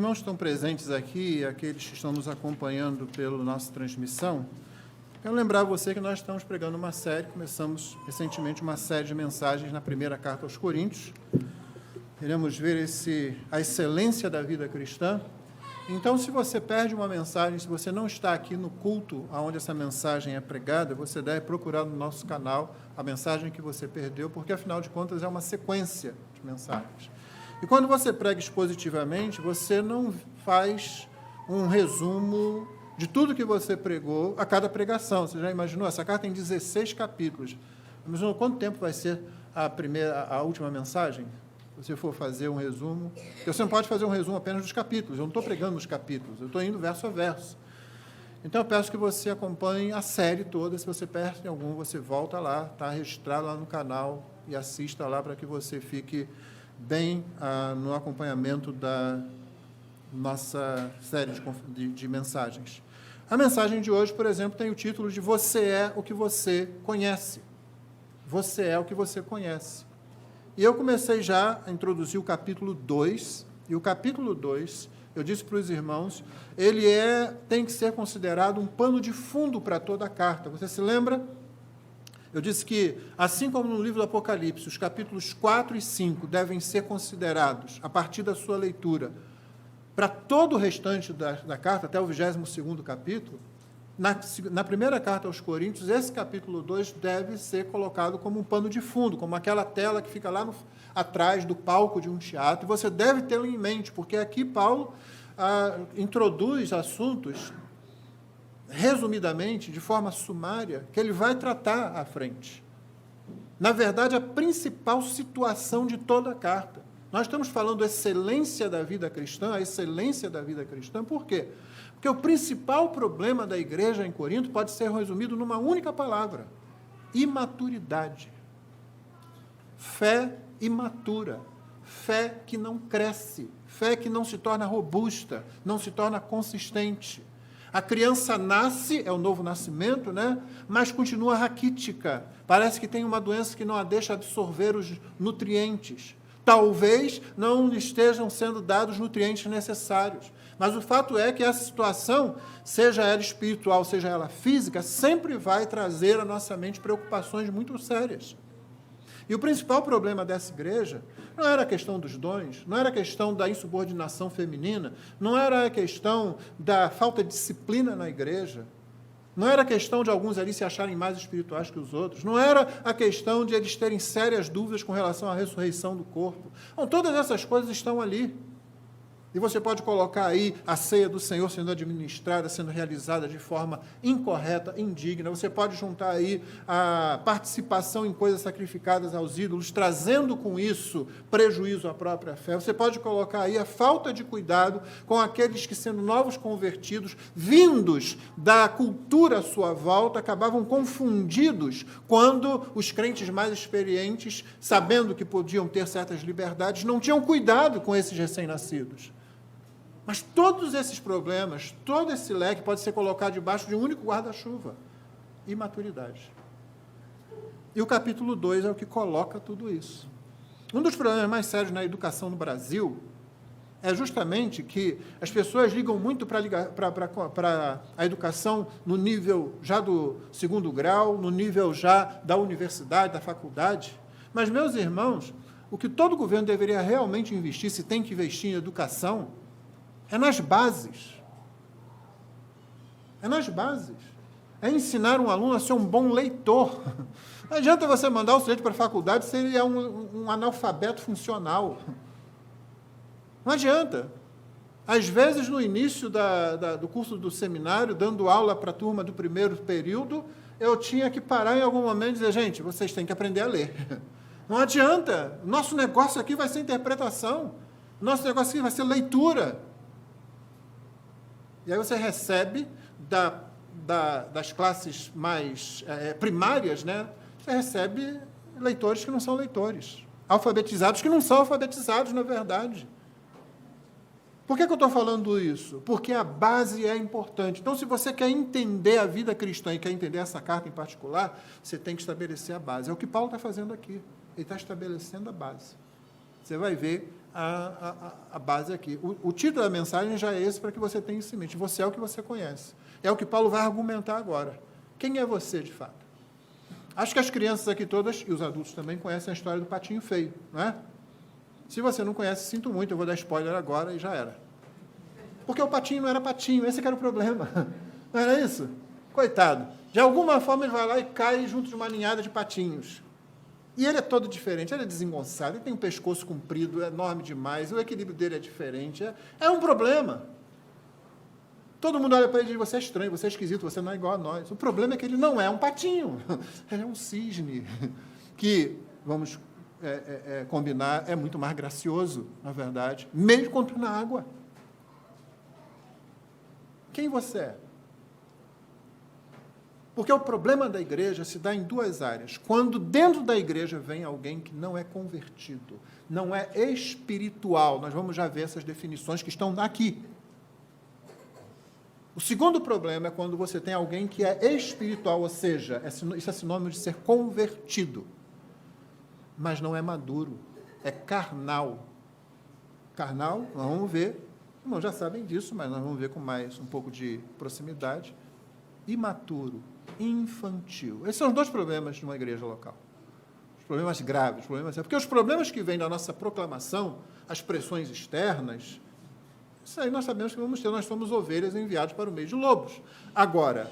irmãos que estão presentes aqui, aqueles que estão nos acompanhando pela nossa transmissão, quero lembrar a você que nós estamos pregando uma série, começamos recentemente uma série de mensagens na primeira carta aos Coríntios. Queremos ver a excelência da vida cristã. Então, se você perde uma mensagem, se você não está aqui no culto onde essa mensagem é pregada, você deve procurar no nosso canal a mensagem que você perdeu, porque, afinal de contas, é uma sequência de mensagens. E quando você prega expositivamente, você não faz um resumo de tudo que você pregou a cada pregação. Você já imaginou? Essa carta tem 16 capítulos. Imaginou quanto tempo vai ser a última mensagem? Se você for fazer um resumo. Porque você não pode fazer um resumo apenas dos capítulos. Eu não estou pregando nos capítulos, eu estou indo verso a verso. Então, eu peço que você acompanhe a série toda. Se você perde algum, você volta lá, está registrado lá no canal e assista lá para que você fique bem no acompanhamento da nossa série de mensagens. A mensagem de hoje, por exemplo, tem o título de Você é o que você conhece. Você é o que você conhece. E eu comecei já a introduzir o capítulo 2, e o capítulo 2, eu disse para os irmãos, ele tem que ser considerado um pano de fundo para toda a carta. Você se lembra? Eu disse que, assim como no livro do Apocalipse, os capítulos 4 e 5 devem ser considerados, a partir da sua leitura, para todo o restante da carta, até o 22º capítulo, na primeira carta aos Coríntios, esse capítulo 2 deve ser colocado como um pano de fundo, como aquela tela que fica lá atrás do palco de um teatro, e você deve tê-lo em mente, porque aqui Paulo introduz assuntos resumidamente, de forma sumária, que ele vai tratar à frente. Na verdade, a principal situação de toda a carta. Nós estamos falando excelência da vida cristã, a excelência da vida cristã, por quê? Porque o principal problema da igreja em Corinto pode ser resumido numa única palavra: imaturidade. Fé imatura, fé que não cresce, fé que não se torna robusta, não se torna consistente. A criança nasce, é o novo nascimento, né? Mas continua raquítica. Parece que tem uma doença que não a deixa absorver os nutrientes. Talvez não estejam sendo dados os nutrientes necessários. Mas o fato é que essa situação, seja ela espiritual, seja ela física, sempre vai trazer à nossa mente preocupações muito sérias. E o principal problema dessa igreja não era a questão dos dons, não era a questão da insubordinação feminina, não era a questão da falta de disciplina na igreja, não era a questão de alguns ali se acharem mais espirituais que os outros, não era a questão de eles terem sérias dúvidas com relação à ressurreição do corpo. Então, todas essas coisas estão ali. E você pode colocar aí a ceia do Senhor sendo administrada, sendo realizada de forma incorreta, indigna. Você pode juntar aí a participação em coisas sacrificadas aos ídolos, trazendo com isso prejuízo à própria fé. Você pode colocar aí a falta de cuidado com aqueles que, sendo novos convertidos, vindos da cultura à sua volta, acabavam confundidos quando os crentes mais experientes, sabendo que podiam ter certas liberdades, não tinham cuidado com esses recém-nascidos. Mas todos esses problemas, todo esse leque pode ser colocado debaixo de um único guarda-chuva: imaturidade. E o capítulo 2 é o que coloca tudo isso. Um dos problemas mais sérios na educação no Brasil é justamente que as pessoas ligam muito para a educação no nível já do 2º grau, no nível já da universidade, da faculdade. Mas, meus irmãos, o que todo governo deveria realmente investir, se tem que investir em educação, é nas bases. É nas bases. É ensinar um aluno a ser um bom leitor. Não adianta você mandar o sujeito para a faculdade se ele é um analfabeto funcional. Não adianta. Às vezes, no início do curso do seminário, dando aula para a turma do primeiro período, eu tinha que parar em algum momento e dizer: gente, vocês têm que aprender a ler. Não adianta. Nosso negócio aqui vai ser interpretação. Nosso negócio aqui vai ser leitura. E aí você recebe das classes mais primárias, né? Você recebe leitores que não são leitores, alfabetizados que não são alfabetizados, na verdade. Por que eu estou falando isso? Porque a base é importante. Então, se você quer entender a vida cristã e quer entender essa carta em particular, você tem que estabelecer a base. É o que Paulo está fazendo aqui. Ele está estabelecendo a base. Você vai ver a base aqui. O título da mensagem já é esse para que você tenha isso em mente. Você é o que você conhece. É o que Paulo vai argumentar agora. Quem é você, de fato? Acho que as crianças aqui todas, e os adultos também, conhecem a história do patinho feio, não é? Se você não conhece, sinto muito, eu vou dar spoiler agora e já era. Porque o patinho não era patinho, esse que era o problema. Não era isso? Coitado. De alguma forma ele vai lá e cai junto de uma ninhada de patinhos. E ele é todo diferente, ele é desengonçado, ele tem um pescoço comprido, é enorme demais, o equilíbrio dele é diferente, é um problema. Todo mundo olha para ele e diz, você é estranho, você é esquisito, você não é igual a nós. O problema é que ele não é um patinho, ele é um cisne, que, vamos combinar, é muito mais gracioso, na verdade, mesmo quando na água. Quem você é? Porque o problema da igreja se dá em duas áreas. Quando dentro da igreja vem alguém que não é convertido, não é espiritual, nós vamos já ver essas definições que estão aqui. O segundo problema é quando você tem alguém que é espiritual, ou seja, isso é sinônimo de ser convertido, mas não é maduro, é carnal. Carnal, nós vamos ver, não já sabem disso, mas nós vamos ver com mais um pouco de proximidade. Imaturo, infantil. Esses são os dois problemas de uma igreja local. Os problemas graves, porque os problemas que vêm da nossa proclamação, as pressões externas, isso aí nós sabemos que vamos ter, nós somos ovelhas enviadas para o meio de lobos. Agora,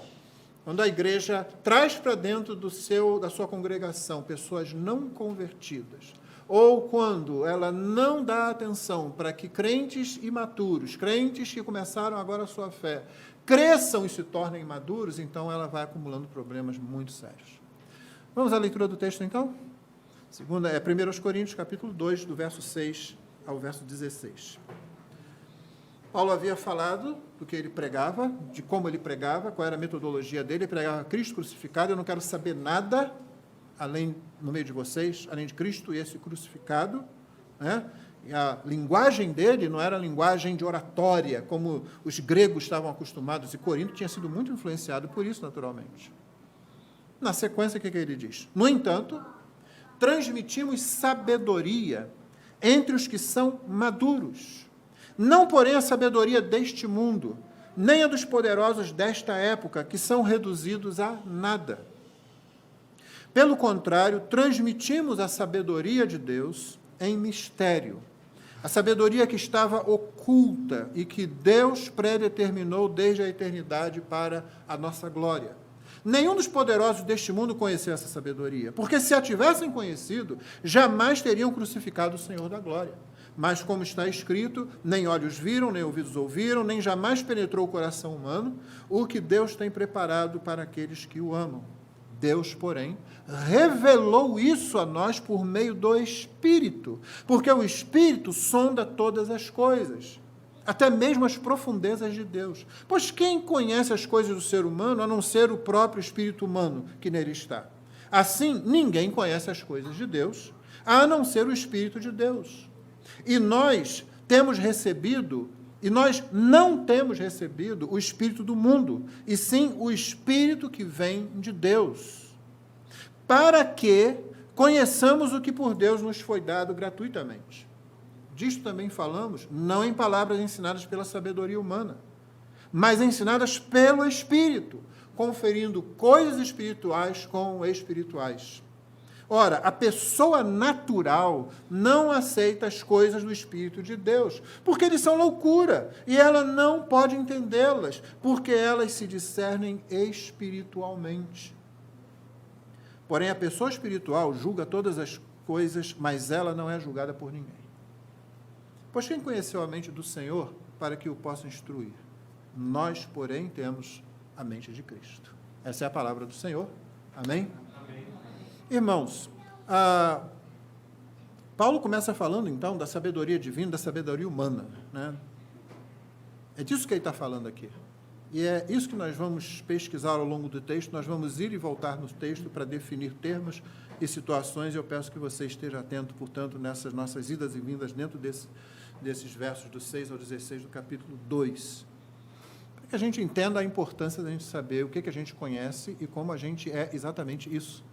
quando a igreja traz para dentro da sua congregação pessoas não convertidas, ou quando ela não dá atenção para que crentes imaturos, crentes que começaram agora a sua fé, cresçam e se tornem maduros, então ela vai acumulando problemas muito sérios. Vamos à leitura do texto, então? 1 Coríntios, capítulo 2, do verso 6 ao verso 16. Paulo havia falado do que ele pregava, de como ele pregava, qual era a metodologia dele. Ele pregava Cristo crucificado. Eu não quero saber nada, no meio de vocês, além de Cristo e esse crucificado, né? E a linguagem dele não era linguagem de oratória, como os gregos estavam acostumados, e Corinto tinha sido muito influenciado por isso, naturalmente. Na sequência, o que ele diz? No entanto, transmitimos sabedoria entre os que são maduros, não, porém, a sabedoria deste mundo, nem a dos poderosos desta época, que são reduzidos a nada. Pelo contrário, transmitimos a sabedoria de Deus em mistério, a sabedoria que estava oculta e que Deus predeterminou desde a eternidade para a nossa glória. Nenhum dos poderosos deste mundo conheceu essa sabedoria, porque se a tivessem conhecido, jamais teriam crucificado o Senhor da glória. Mas, como está escrito, nem olhos viram, nem ouvidos ouviram, nem jamais penetrou o coração humano, o que Deus tem preparado para aqueles que o amam. Deus, porém, revelou isso a nós por meio do Espírito, porque o Espírito sonda todas as coisas, até mesmo as profundezas de Deus. Pois quem conhece as coisas do ser humano, a não ser o próprio Espírito humano que nele está? Assim, ninguém conhece as coisas de Deus, a não ser o Espírito de Deus. E nós não temos recebido o Espírito do mundo, e sim o Espírito que vem de Deus, para que conheçamos o que por Deus nos foi dado gratuitamente. Disto também falamos, não em palavras ensinadas pela sabedoria humana, mas ensinadas pelo Espírito, conferindo coisas espirituais com espirituais. Ora, a pessoa natural não aceita as coisas do Espírito de Deus, porque eles são loucura, e ela não pode entendê-las, porque elas se discernem espiritualmente. Porém, a pessoa espiritual julga todas as coisas, mas ela não é julgada por ninguém. Pois quem conheceu a mente do Senhor para que o possa instruir? Nós, porém, temos a mente de Cristo. Essa é a palavra do Senhor. Amém? Irmãos, Paulo começa falando, então, da sabedoria divina, da sabedoria humana, né? É disso que ele está falando aqui. E é isso que nós vamos pesquisar ao longo do texto, nós vamos ir e voltar no texto para definir termos e situações, e eu peço que você esteja atento, portanto, nessas nossas idas e vindas dentro desses versos do 6 ao 16 do capítulo 2, para que a gente entenda a importância da gente saber o que a gente conhece e como a gente é exatamente isso.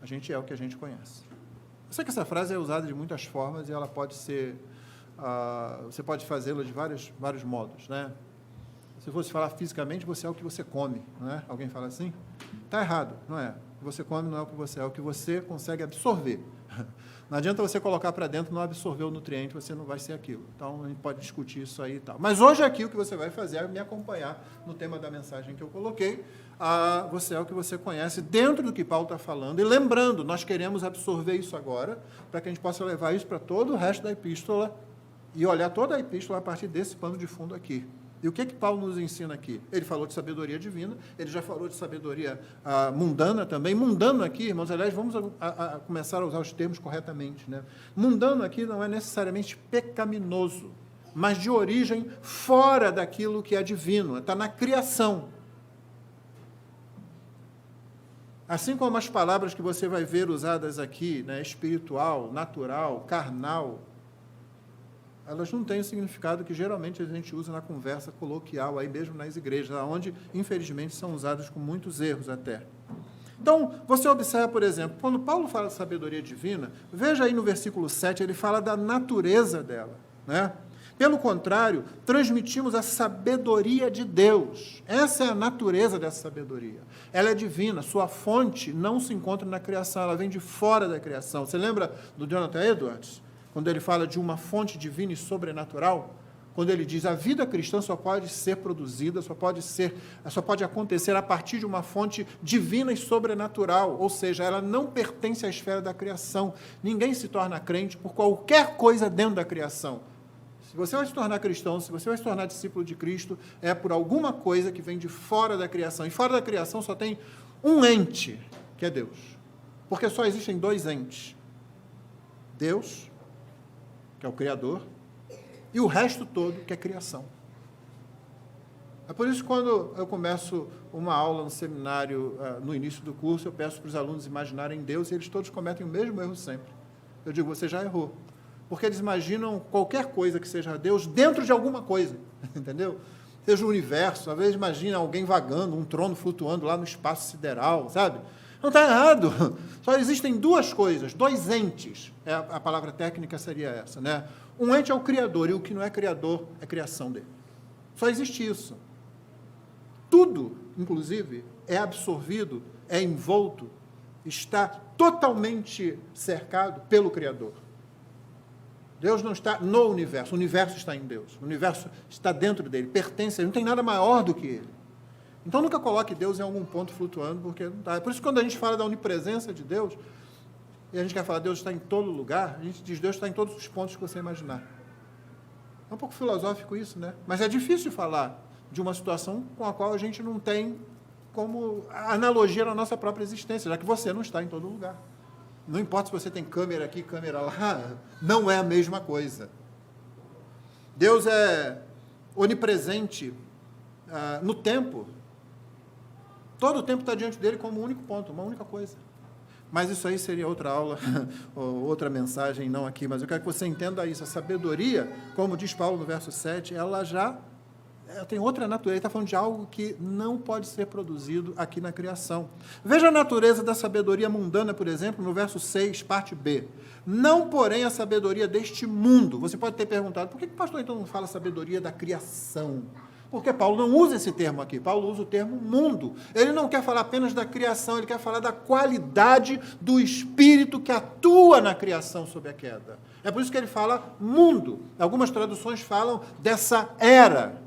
A gente é o que a gente conhece. Eu sei que essa frase é usada de muitas formas e ela pode ser você pode fazê-lo de vários modos, né? Se fosse falar fisicamente, você é o que você come, não é? Alguém fala assim? Está errado, não é? O que você come não é o que você consegue absorver. Não adianta você colocar para dentro, não absorver o nutriente, você não vai ser aquilo. Então, a gente pode discutir isso aí e tal. Mas hoje aqui o que você vai fazer é me acompanhar no tema da mensagem que eu coloquei. Você é o que você conhece dentro do que Paulo está falando. E lembrando, nós queremos absorver isso agora, para que a gente possa levar isso para todo o resto da epístola e olhar toda a epístola a partir desse pano de fundo aqui. E o que Paulo nos ensina aqui? Ele falou de sabedoria divina, ele já falou de sabedoria mundana também. Mundano aqui, irmãos, aliás, vamos começar a usar os termos corretamente, né? Mundano aqui não é necessariamente pecaminoso, mas de origem fora daquilo que é divino, está na criação. Assim como as palavras que você vai ver usadas aqui, né, espiritual, natural, carnal, elas não têm o significado que geralmente a gente usa na conversa coloquial, aí mesmo nas igrejas, onde, infelizmente, são usadas com muitos erros até. Então, você observa, por exemplo, quando Paulo fala de sabedoria divina, veja aí no versículo 7, ele fala da natureza dela, né? Pelo contrário, transmitimos a sabedoria de Deus. Essa é a natureza dessa sabedoria. Ela é divina, sua fonte não se encontra na criação, ela vem de fora da criação. Você lembra do Jonathan Edwards? Quando ele fala de uma fonte divina e sobrenatural, quando ele diz a vida cristã só pode ser produzida, só pode acontecer a partir de uma fonte divina e sobrenatural, ou seja, ela não pertence à esfera da criação. Ninguém se torna crente por qualquer coisa dentro da criação. Se você vai se tornar cristão, se você vai se tornar discípulo de Cristo, é por alguma coisa que vem de fora da criação. E fora da criação só tem um ente, que é Deus. Porque só existem dois entes. Deus, que é o Criador, e o resto todo, que é criação. É por isso que quando eu começo uma aula no seminário, no início do curso, eu peço para os alunos imaginarem Deus, e eles todos cometem o mesmo erro sempre. Eu digo, você já errou. Porque eles imaginam qualquer coisa que seja Deus dentro de alguma coisa, entendeu? Seja o universo, às vezes imagina alguém vagando, um trono flutuando lá no espaço sideral, sabe? Não está errado. Só existem duas coisas, dois entes. A palavra técnica seria essa, né? Um ente é o Criador, e o que não é Criador é criação dele. Só existe isso. Tudo, inclusive, é absorvido, é envolto, está totalmente cercado pelo Criador. Deus não está no universo, o universo está em Deus. O universo está dentro dele, pertence a ele, não tem nada maior do que ele. Então, nunca coloque Deus em algum ponto flutuando, porque não está. É por isso que quando a gente fala da onipresença de Deus, e a gente quer falar Deus está em todo lugar, a gente diz Deus está em todos os pontos que você imaginar. É um pouco filosófico isso, né? Mas é difícil falar de uma situação com a qual a gente não tem como analogia na nossa própria existência, já que você não está em todo lugar. Não importa se você tem câmera aqui, câmera lá, não é a mesma coisa. Deus é onipresente no tempo. Todo o tempo está diante dele como um único ponto, uma única coisa. Mas isso aí seria outra aula, ou outra mensagem, não aqui. Mas eu quero que você entenda isso. A sabedoria, como diz Paulo no verso 7, ela tem outra natureza. Ele está falando de algo que não pode ser produzido aqui na criação. Veja a natureza da sabedoria mundana, por exemplo, no verso 6, parte B. Não, porém, a sabedoria deste mundo. Você pode ter perguntado, por que o pastor então não fala sabedoria da criação? Porque Paulo não usa esse termo aqui, Paulo usa o termo mundo. Ele não quer falar apenas da criação, ele quer falar da qualidade do Espírito que atua na criação sob a queda. É por isso que ele fala mundo. Algumas traduções falam dessa era.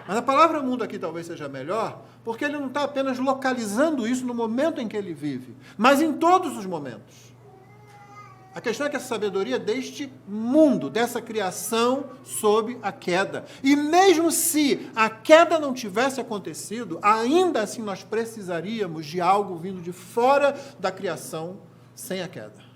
Mas a palavra mundo aqui talvez seja melhor, porque ele não está apenas localizando isso no momento em que ele vive, mas em todos os momentos. A questão é que a sabedoria deste mundo, dessa criação sob a queda. E mesmo se a queda não tivesse acontecido, ainda assim nós precisaríamos de algo vindo de fora da criação sem a queda.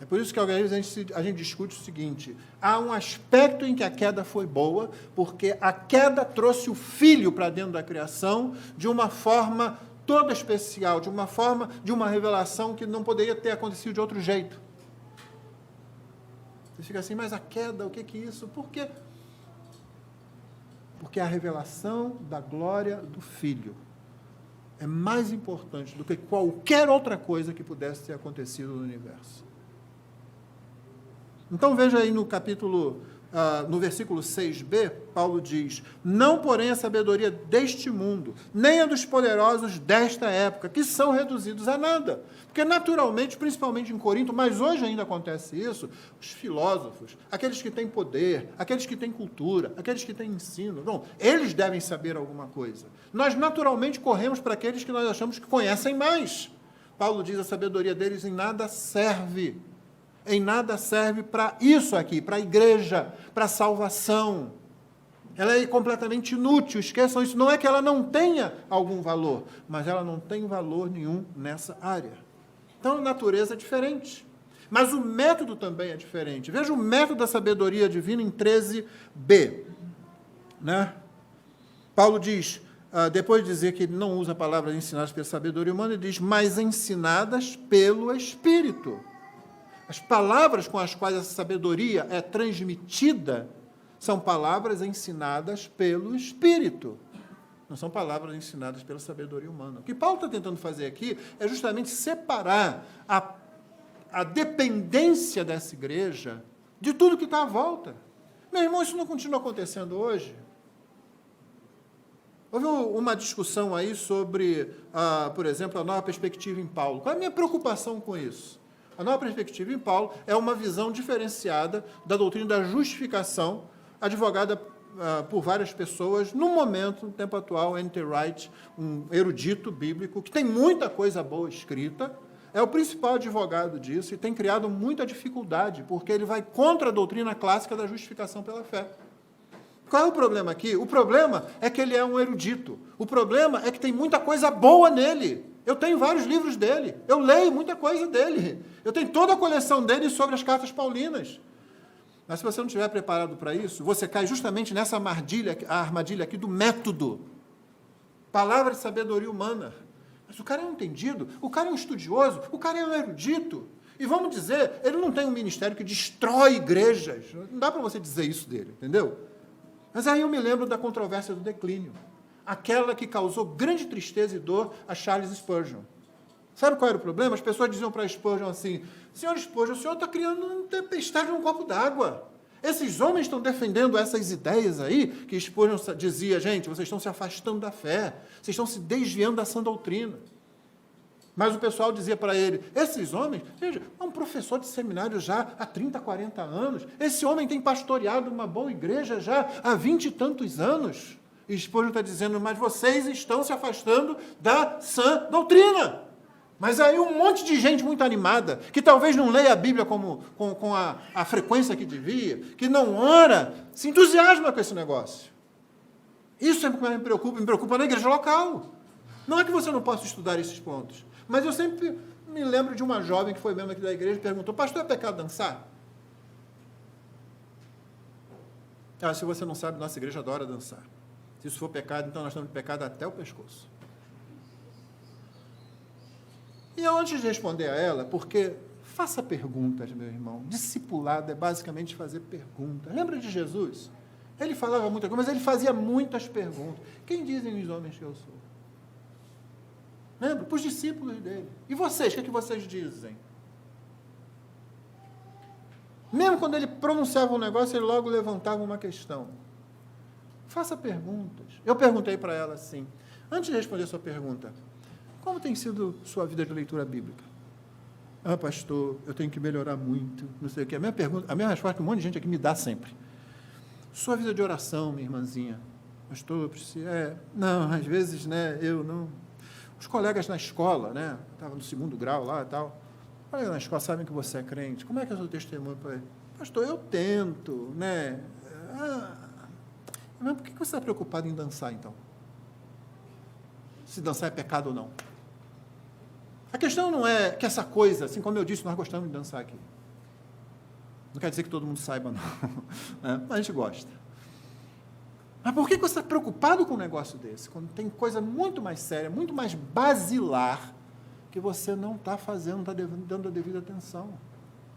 É por isso que às vezes a gente discute o seguinte: há um aspecto em que a queda foi boa, porque a queda trouxe o Filho para dentro da criação de uma forma toda especial, de uma revelação que não poderia ter acontecido de outro jeito. Você fica assim, mas a queda, o que é isso? Por quê? Porque a revelação da glória do Filho é mais importante do que qualquer outra coisa que pudesse ter acontecido no universo. Então veja aí no capítulo, no versículo 6b, Paulo diz: não, porém, a sabedoria deste mundo, nem a dos poderosos desta época, que são reduzidos a nada. Porque naturalmente, principalmente em Corinto, mas hoje ainda acontece isso, os filósofos, aqueles que têm poder, aqueles que têm cultura, aqueles que têm ensino, bom, eles devem saber alguma coisa. Nós naturalmente corremos para aqueles que nós achamos que conhecem mais. Paulo diz: a sabedoria deles em nada serve. Em nada serve para isso aqui, para a igreja, para a salvação. Ela é completamente inútil, esqueçam isso. Não é que ela não tenha algum valor, mas ela não tem valor nenhum nessa área. Então, a natureza é diferente. Mas o método também é diferente. Veja o método da sabedoria divina em 13b. Né? Paulo diz, depois de dizer que ele não usa a palavra ensinadas pela sabedoria humana, ele diz: mas ensinadas pelo Espírito. As palavras com as quais essa sabedoria é transmitida são palavras ensinadas pelo Espírito. Não são palavras ensinadas pela sabedoria humana. O que Paulo está tentando fazer aqui é justamente separar a dependência dessa igreja de tudo que está à volta. Meu irmão, isso não continua acontecendo hoje? Houve uma discussão aí sobre, por exemplo, a nova perspectiva em Paulo. Qual é a minha preocupação com isso? A nova perspectiva em Paulo é uma visão diferenciada da doutrina da justificação, advogada por várias pessoas, no momento, no tempo atual, N.T. Wright, um erudito bíblico, que tem muita coisa boa escrita, é o principal advogado disso e tem criado muita dificuldade, porque ele vai contra a doutrina clássica da justificação pela fé. Qual é o problema aqui? O problema é que ele é um erudito. O problema é que tem muita coisa boa nele. Eu tenho vários livros dele. Eu leio muita coisa dele. Eu tenho toda a coleção dele sobre as cartas paulinas. Mas se você não estiver preparado para isso, você cai justamente nessa armadilha aqui do método. Palavra de sabedoria humana. Mas o cara é um entendido, o cara é um estudioso, o cara é um erudito. E vamos dizer, ele não tem um ministério que destrói igrejas. Não dá para você dizer isso dele, entendeu? Mas aí eu me lembro da controvérsia do declínio. Aquela que causou grande tristeza e dor a Charles Spurgeon. Sabe qual era o problema? As pessoas diziam para Spurgeon assim: senhor Spurgeon, o senhor está criando uma tempestade num copo d'água. Esses homens estão defendendo essas ideias aí, que Spurgeon dizia: gente, vocês estão se afastando da fé, vocês estão se desviando da sã doutrina. Mas o pessoal dizia para ele: esses homens, veja, é um professor de seminário já há 30, 40 anos, esse homem tem pastoreado uma boa igreja já há 20 e tantos anos. E Spurgeon está dizendo: mas vocês estão se afastando da sã doutrina. Mas aí um monte de gente muito animada, que talvez não leia a Bíblia com a frequência que devia, que não ora, se entusiasma com esse negócio. Isso é o que me preocupa na igreja local. Não é que você não possa estudar esses pontos, mas eu sempre me lembro de uma jovem que foi membro aqui da igreja e perguntou: pastor, é pecado dançar? Se você não sabe, nossa igreja adora dançar. Se isso for pecado, então nós estamos de pecado até o pescoço. E eu, antes de responder a ela, porque faça perguntas, meu irmão. Discipulado é basicamente fazer perguntas. Lembra de Jesus? Ele falava muita coisa, mas ele fazia muitas perguntas. Quem dizem os homens que eu sou? Lembra? Para os discípulos dele. E vocês, o que é que vocês dizem? Mesmo quando ele pronunciava um negócio, ele logo levantava uma questão. Faça perguntas. Eu perguntei para ela assim: antes de responder a sua pergunta, como tem sido sua vida de leitura bíblica? Pastor, eu tenho que melhorar muito, não sei o quê. A minha resposta que um monte de gente aqui me dá sempre: sua vida de oração, minha irmãzinha. Pastor, eu preciso... não, às vezes, né, eu não... Os colegas na escola, né, estava no 2º grau lá e tal, os colegas na escola sabem que você é crente. Como é que é o seu testemunho para ele? Pastor, eu tento, né? Mas por que você está preocupado em dançar, então? Se dançar é pecado ou não? A questão não é que essa coisa, assim como eu disse, nós gostamos de dançar aqui. Não quer dizer que todo mundo saiba, não. Mas a gente gosta. Mas por que você está preocupado com um negócio desse? Quando tem coisa muito mais séria, muito mais basilar, que você não está fazendo, não está dando a devida atenção.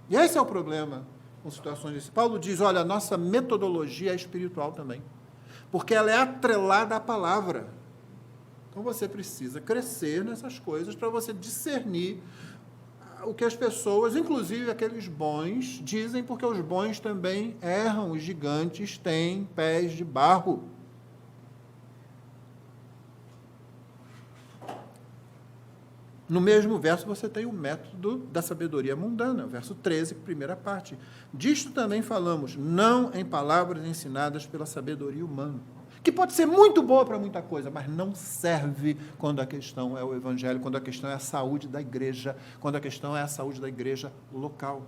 E esse é o problema com situações desse. Paulo diz: olha, a nossa metodologia é espiritual também, porque ela é atrelada à palavra. Então, você precisa crescer nessas coisas para você discernir o que as pessoas, inclusive aqueles bons, dizem, porque os bons também erram, os gigantes têm pés de barro. No mesmo verso você tem o método da sabedoria mundana, verso 13, primeira parte. Disto também falamos, não em palavras ensinadas pela sabedoria humana, que pode ser muito boa para muita coisa, mas não serve quando a questão é o evangelho, quando a questão é a saúde da igreja, quando a questão é a saúde da igreja local.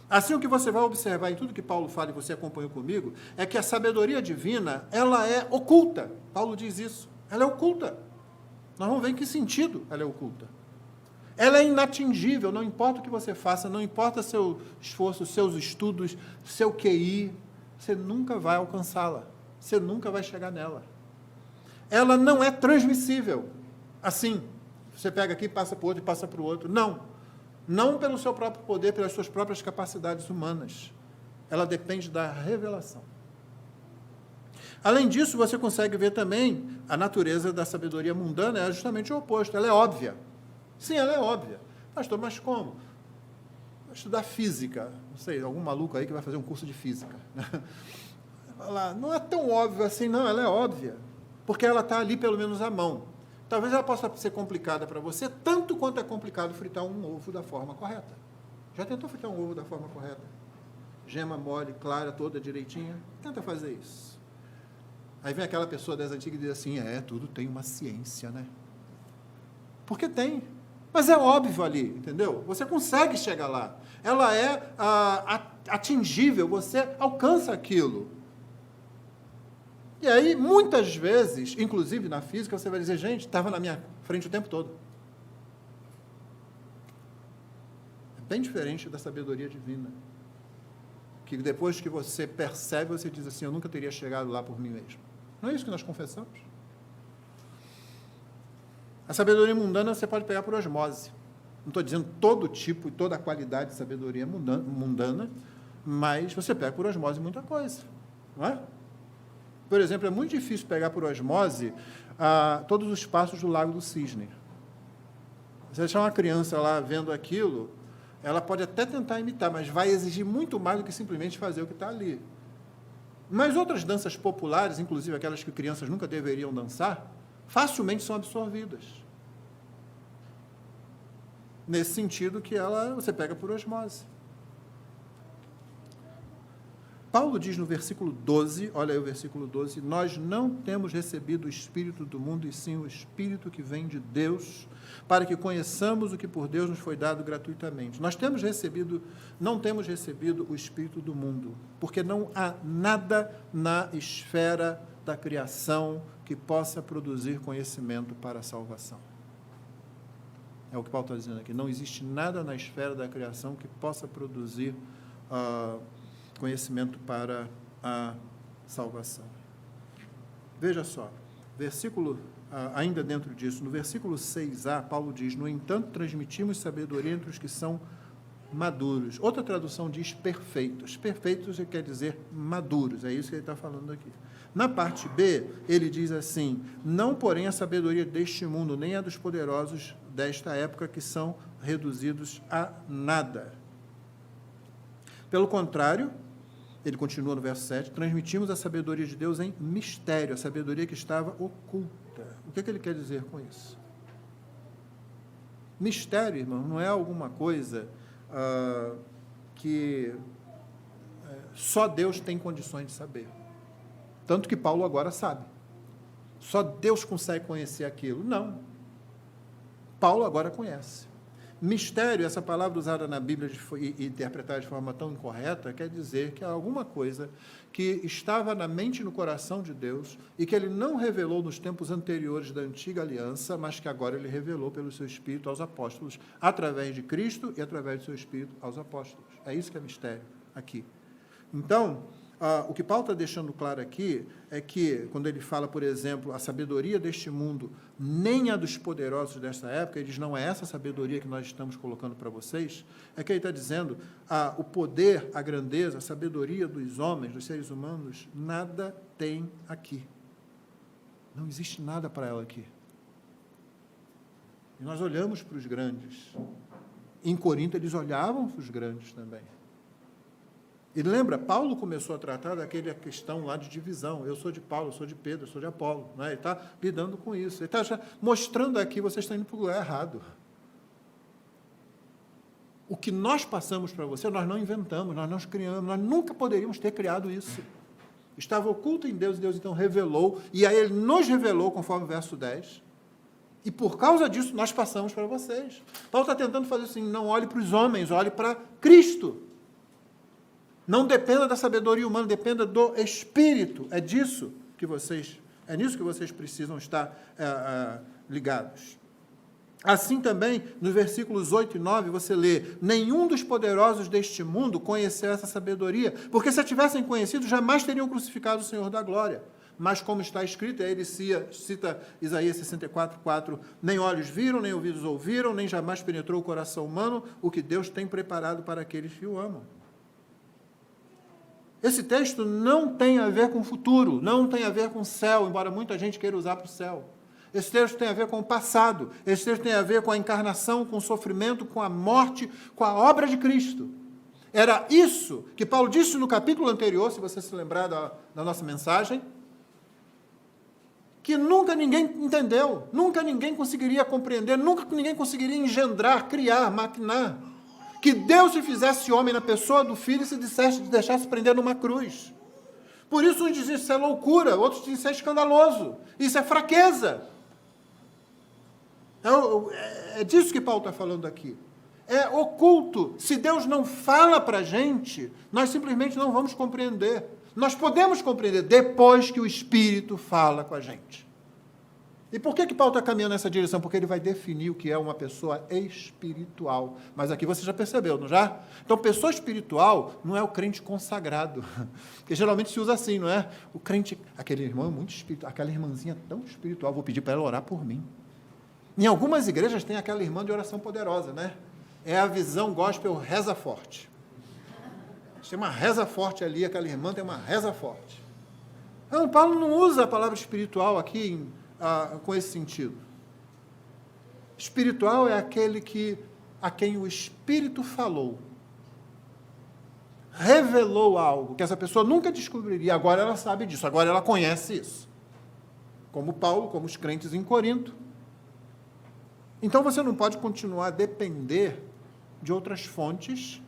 Assim, o que você vai observar em tudo que Paulo fala, e você acompanhou comigo, é que a sabedoria divina, ela é oculta. Paulo diz isso, ela é oculta. Nós vamos ver em que sentido ela é oculta. Ela é inatingível, não importa o que você faça, não importa seu esforço, seus estudos, seu QI, você nunca vai alcançá-la, você nunca vai chegar nela. Ela não é transmissível, assim, você pega aqui, passa para o outro e passa para o outro. Não, não pelo seu próprio poder, pelas suas próprias capacidades humanas. Ela depende da revelação. Além disso, você consegue ver também a natureza da sabedoria mundana é justamente o oposto, ela é óbvia. Sim, ela é óbvia. Pastor, mas como? Vou estudar física, não sei, algum maluco aí que vai fazer um curso de física. Não é tão óbvio assim, não, ela é óbvia, porque ela está ali pelo menos à mão. Talvez ela possa ser complicada para você, tanto quanto é complicado fritar um ovo da forma correta. Já tentou fritar um ovo da forma correta? Gema mole, clara, toda direitinha? Tenta fazer isso. Aí vem aquela pessoa das antigas e diz assim, tudo tem uma ciência, né? Porque tem. Mas é óbvio ali, entendeu? Você consegue chegar lá. Ela é atingível, você alcança aquilo. E aí, muitas vezes, inclusive na física, você vai dizer, gente, estava na minha frente o tempo todo. É bem diferente da sabedoria divina. Que depois que você percebe, você diz assim, eu nunca teria chegado lá por mim mesmo. Não é isso que nós confessamos? A sabedoria mundana você pode pegar por osmose. Não estou dizendo todo tipo e toda a qualidade de sabedoria mundana, mas você pega por osmose muita coisa. Não é? Por exemplo, é muito difícil pegar por osmose todos os passos do Lago do Cisne. Você deixar uma criança lá vendo aquilo, ela pode até tentar imitar, mas vai exigir muito mais do que simplesmente fazer o que está ali. Mas outras danças populares, inclusive aquelas que crianças nunca deveriam dançar, facilmente são absorvidas. Nesse sentido que você pega por osmose. Paulo diz no versículo 12, olha aí o versículo 12, nós não temos recebido o Espírito do mundo, e sim o Espírito que vem de Deus, para que conheçamos o que por Deus nos foi dado gratuitamente. Não temos recebido o Espírito do mundo, porque não há nada na esfera da criação que possa produzir conhecimento para a salvação. É o que Paulo está dizendo aqui. Não existe nada na esfera da criação que possa produzir conhecimento para a salvação. Veja só, ainda dentro disso, no versículo 6a, Paulo diz, no entanto, transmitimos sabedoria entre os que são maduros. Outra tradução diz perfeitos. Perfeitos quer dizer maduros, é isso que ele está falando aqui. Na parte B, ele diz assim, não, porém, a sabedoria deste mundo, nem a dos poderosos desta época, que são reduzidos a nada. Pelo contrário, ele continua no verso 7, transmitimos a sabedoria de Deus em mistério, a sabedoria que estava oculta. O que ele quer dizer com isso? Mistério, irmão, não é alguma coisa que só Deus tem condições de saber. Tanto que Paulo agora sabe. Só Deus consegue conhecer aquilo. Não. Paulo agora conhece. Mistério, essa palavra usada na Bíblia e interpretada de forma tão incorreta, quer dizer que é alguma coisa que estava na mente e no coração de Deus e que ele não revelou nos tempos anteriores da antiga aliança, mas que agora ele revelou pelo seu Espírito aos apóstolos, através de Cristo e através do seu Espírito aos apóstolos. É isso que é mistério aqui. Então, o que Paulo está deixando claro aqui é que, quando ele fala, por exemplo, a sabedoria deste mundo, nem a dos poderosos desta época, ele diz, não é essa sabedoria que nós estamos colocando para vocês, é que ele está dizendo, o poder, a grandeza, a sabedoria dos homens, dos seres humanos, nada tem aqui. Não existe nada para ela aqui. E nós olhamos para os grandes. Em Corinto, eles olhavam para os grandes também. E lembra, Paulo começou a tratar daquela questão lá de divisão. Eu sou de Paulo, eu sou de Pedro, eu sou de Apolo. Né? Ele está lidando com isso. Ele está já mostrando aqui, vocês estão indo para o lugar errado. O que nós passamos para você, nós não inventamos, nós não criamos, nós nunca poderíamos ter criado isso. Estava oculto em Deus, e Deus então revelou, e aí Ele nos revelou, conforme o verso 10, e por causa disso nós passamos para vocês. Paulo está tentando fazer assim, não olhe para os homens, olhe para Cristo. Não dependa da sabedoria humana, dependa do Espírito. É nisso que vocês precisam estar ligados. Assim também, nos versículos 8 e 9, você lê, nenhum dos poderosos deste mundo conheceu essa sabedoria, porque se a tivessem conhecido, jamais teriam crucificado o Senhor da glória. Mas como está escrito, aí ele cita Isaías 64:4, nem olhos viram, nem ouvidos ouviram, nem jamais penetrou o coração humano, o que Deus tem preparado para aqueles que o amam. Esse texto não tem a ver com o futuro, não tem a ver com o céu, embora muita gente queira usar para o céu. Esse texto tem a ver com o passado, esse texto tem a ver com a encarnação, com o sofrimento, com a morte, com a obra de Cristo. Era isso que Paulo disse no capítulo anterior, se você se lembrar da nossa mensagem, que nunca ninguém entendeu, nunca ninguém conseguiria compreender, nunca ninguém conseguiria engendrar, criar, maquinar. Que Deus se fizesse homem na pessoa do Filho e se deixasse prender numa cruz. Por isso uns diziam isso é loucura, outros diziam isso é escandaloso, isso é fraqueza. É disso que Paulo está falando aqui. É oculto. Se Deus não fala para a gente, nós simplesmente não vamos compreender. Nós podemos compreender depois que o Espírito fala com a gente. E por que Paulo está caminhando nessa direção? Porque ele vai definir o que é uma pessoa espiritual. Mas aqui você já percebeu, não já? Então, pessoa espiritual não é o crente consagrado. Porque geralmente se usa assim, não é? O crente, aquele irmão é muito espiritual, aquela irmãzinha tão espiritual, vou pedir para ela orar por mim. Em algumas igrejas tem aquela irmã de oração poderosa, né? É a visão gospel reza forte. Tem uma reza forte ali, aquela irmã tem uma reza forte. Não, Paulo não usa a palavra espiritual aqui com esse sentido. Espiritual é aquele a quem o Espírito falou, revelou algo que essa pessoa nunca descobriria, agora ela sabe disso, agora ela conhece isso. Como Paulo, como os crentes em Corinto. Então você não pode continuar a depender de outras fontes,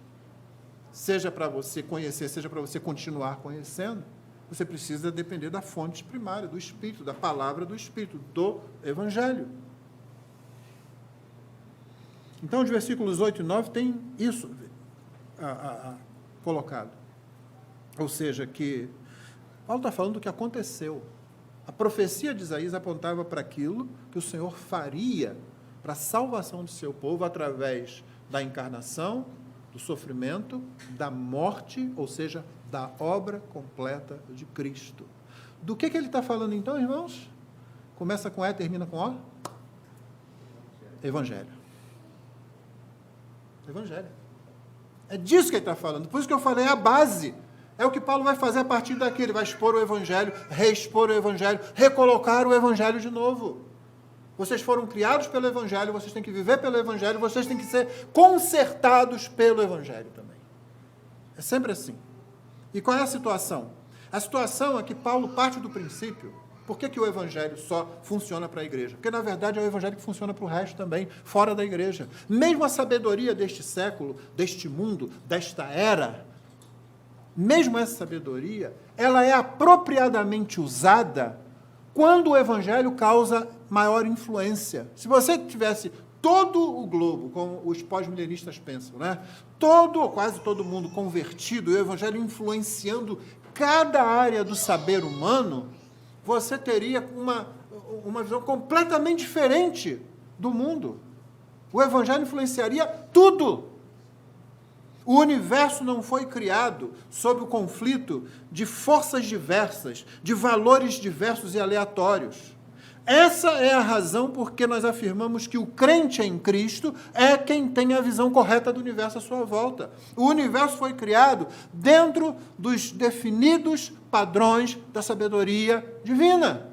seja para você conhecer, seja para você continuar conhecendo. Você precisa depender da fonte primária, do Espírito, da palavra do Espírito, do Evangelho. Então, os versículos 8 e 9 tem isso colocado. Ou seja, que Paulo está falando do que aconteceu. A profecia de Isaías apontava para aquilo que o Senhor faria para a salvação do seu povo através da encarnação, do sofrimento, da morte, ou seja, da obra completa de Cristo. Do que ele está falando então, irmãos? Começa com E, termina com O? Evangelho. Evangelho. É disso que ele está falando. Por isso que eu falei, é a base. É o que Paulo vai fazer a partir daqui. Ele vai expor o Evangelho, reexpor o Evangelho, recolocar o Evangelho de novo. Vocês foram criados pelo Evangelho, vocês têm que viver pelo Evangelho, vocês têm que ser consertados pelo Evangelho também. É sempre assim. E qual é a situação? A situação é que Paulo parte do princípio. Por que o Evangelho só funciona para a igreja? Porque, na verdade, é o Evangelho que funciona para o resto também, fora da igreja. Mesmo a sabedoria deste século, deste mundo, desta era, mesmo essa sabedoria, ela é apropriadamente usada quando o Evangelho causa maior influência. Se você tivesse todo o globo, como os pós-milenistas pensam, né? Ou quase todo mundo convertido, e o Evangelho influenciando cada área do saber humano, você teria uma visão completamente diferente do mundo. O Evangelho influenciaria tudo. O universo não foi criado sob o conflito de forças diversas, de valores diversos e aleatórios. Essa é a razão por que nós afirmamos que o crente em Cristo é quem tem a visão correta do universo à sua volta. O universo foi criado dentro dos definidos padrões da sabedoria divina.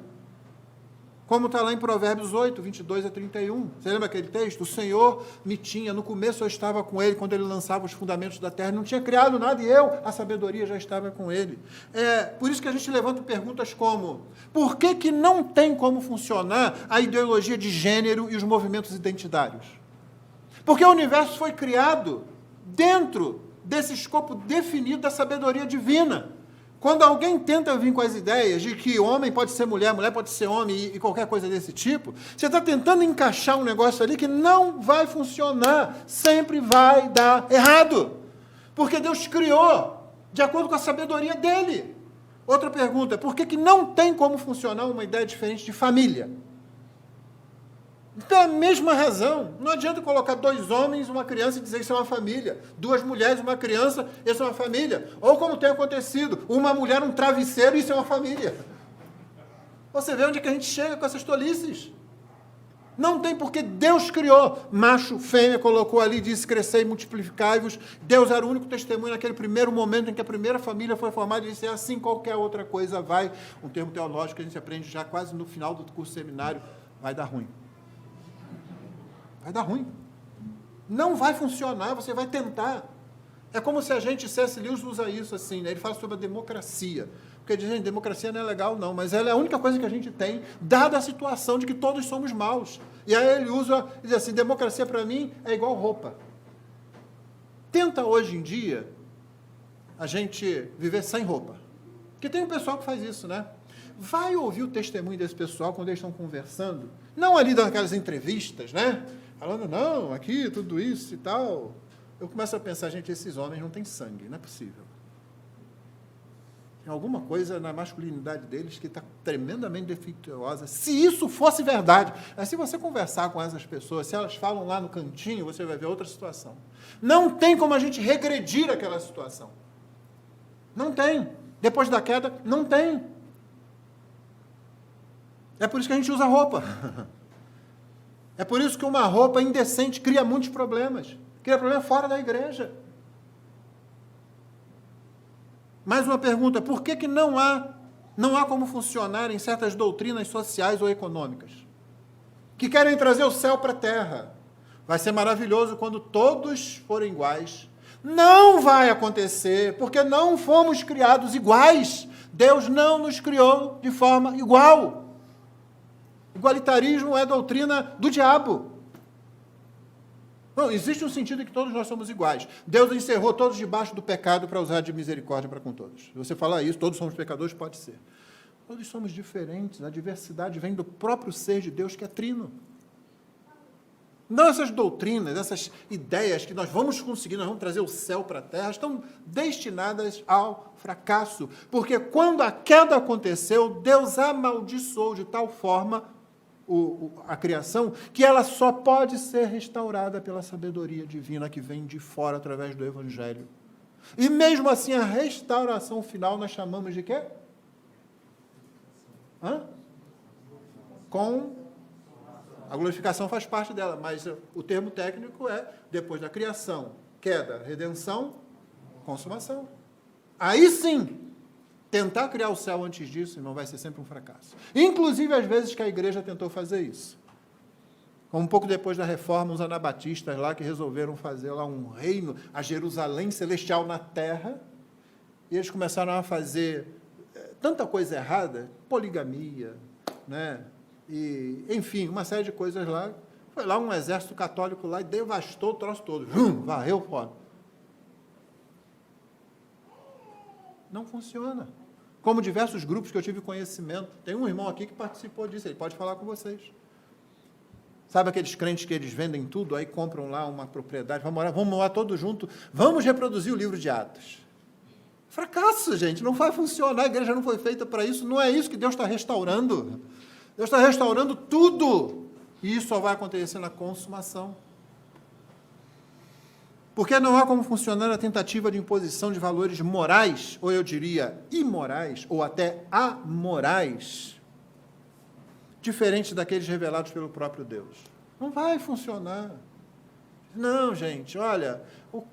Como está lá em Provérbios 8, 22 a 31. Você lembra aquele texto? O Senhor me tinha, no começo eu estava com ele, quando ele lançava os fundamentos da terra, não tinha criado nada, e eu, a sabedoria, já estava com ele. Por isso que a gente levanta perguntas como, por que que não tem como funcionar a ideologia de gênero e os movimentos identitários? Porque o universo foi criado dentro desse escopo definido da sabedoria divina. Quando alguém tenta vir com as ideias de que homem pode ser mulher, mulher pode ser homem e qualquer coisa desse tipo, você está tentando encaixar um negócio ali que não vai funcionar, sempre vai dar errado. Porque Deus criou de acordo com a sabedoria dele. Outra pergunta, por que não tem como funcionar uma ideia diferente de família? Pela mesma razão, não adianta colocar 2 homens, uma criança e dizer que isso é uma família, 2 mulheres, uma criança, isso é uma família. Ou como tem acontecido, uma mulher, um travesseiro, isso é uma família. Você vê onde é que a gente chega com essas tolices. Não tem porque Deus criou, macho, fêmea, colocou ali, disse, crescei e multiplicai-vos. Deus era o único testemunho naquele primeiro momento em que a primeira família foi formada, e disse, assim qualquer outra coisa vai, um termo teológico que a gente aprende já quase no final do curso seminário, vai dar ruim. Vai dar ruim. Não vai funcionar, você vai tentar. É como se a gente, C.S. Lewis usa isso assim, né? Ele fala sobre a democracia. Porque diz, gente, democracia não é legal não, mas ela é a única coisa que a gente tem, dada a situação de que todos somos maus. E aí ele usa, diz assim, democracia para mim é igual roupa. Tenta hoje em dia a gente viver sem roupa. Porque tem um pessoal que faz isso, né? Vai ouvir o testemunho desse pessoal quando eles estão conversando, não ali daquelas entrevistas, né? Falando, não, aqui, tudo isso e tal. Eu começo a pensar, gente, esses homens não têm sangue, não é possível. Tem alguma coisa na masculinidade deles que está tremendamente defeituosa. Se isso fosse verdade, mas se você conversar com essas pessoas, se elas falam lá no cantinho, você vai ver outra situação. Não tem como a gente regredir aquela situação. Não tem. Depois da queda, não tem. É por isso que a gente usa roupa. É por isso que uma roupa indecente cria muitos problemas. Cria problema fora da igreja. Mais uma pergunta, por que não há como funcionar em certas doutrinas sociais ou econômicas? Que querem trazer o céu para a terra. Vai ser maravilhoso quando todos forem iguais. Não vai acontecer, porque não fomos criados iguais. Deus não nos criou de forma igual. Igualitarismo é doutrina do diabo. Não, existe um sentido em que todos nós somos iguais. Deus encerrou todos debaixo do pecado para usar de misericórdia para com todos. Se você falar isso, todos somos pecadores, pode ser. Todos somos diferentes, a diversidade vem do próprio ser de Deus que é trino. Não essas doutrinas, essas ideias que nós vamos conseguir, nós vamos trazer o céu para a terra, estão destinadas ao fracasso. Porque quando a queda aconteceu, Deus amaldiçoou de tal forma a criação, que ela só pode ser restaurada pela sabedoria divina que vem de fora através do Evangelho. E mesmo assim, a restauração final nós chamamos de quê? A glorificação faz parte dela, mas o termo técnico é depois da criação, queda, redenção, consumação. Aí sim, tentar criar o céu antes disso, não vai ser sempre um fracasso. Inclusive, às vezes que a igreja tentou fazer isso. Como um pouco depois da reforma, os anabatistas lá que resolveram fazer lá um reino, a Jerusalém celestial na terra, e eles começaram a fazer tanta coisa errada, poligamia, né? E, enfim, uma série de coisas lá. Foi lá um exército católico lá e devastou o troço todo. Varreu fora. Não funciona. Como diversos grupos que eu tive conhecimento. Tem um irmão aqui que participou disso, ele pode falar com vocês. Sabe aqueles crentes que eles vendem tudo, aí compram lá uma propriedade, vamos morar todos juntos, vamos reproduzir o livro de Atos. Fracasso, gente, não vai funcionar, a igreja não foi feita para isso, não é isso que Deus está restaurando. Deus está restaurando tudo, e isso só vai acontecer na consumação. Porque não há como funcionar a tentativa de imposição de valores morais, ou eu diria imorais, ou até amorais, diferentes daqueles revelados pelo próprio Deus. Não vai funcionar. Não, gente, olha, o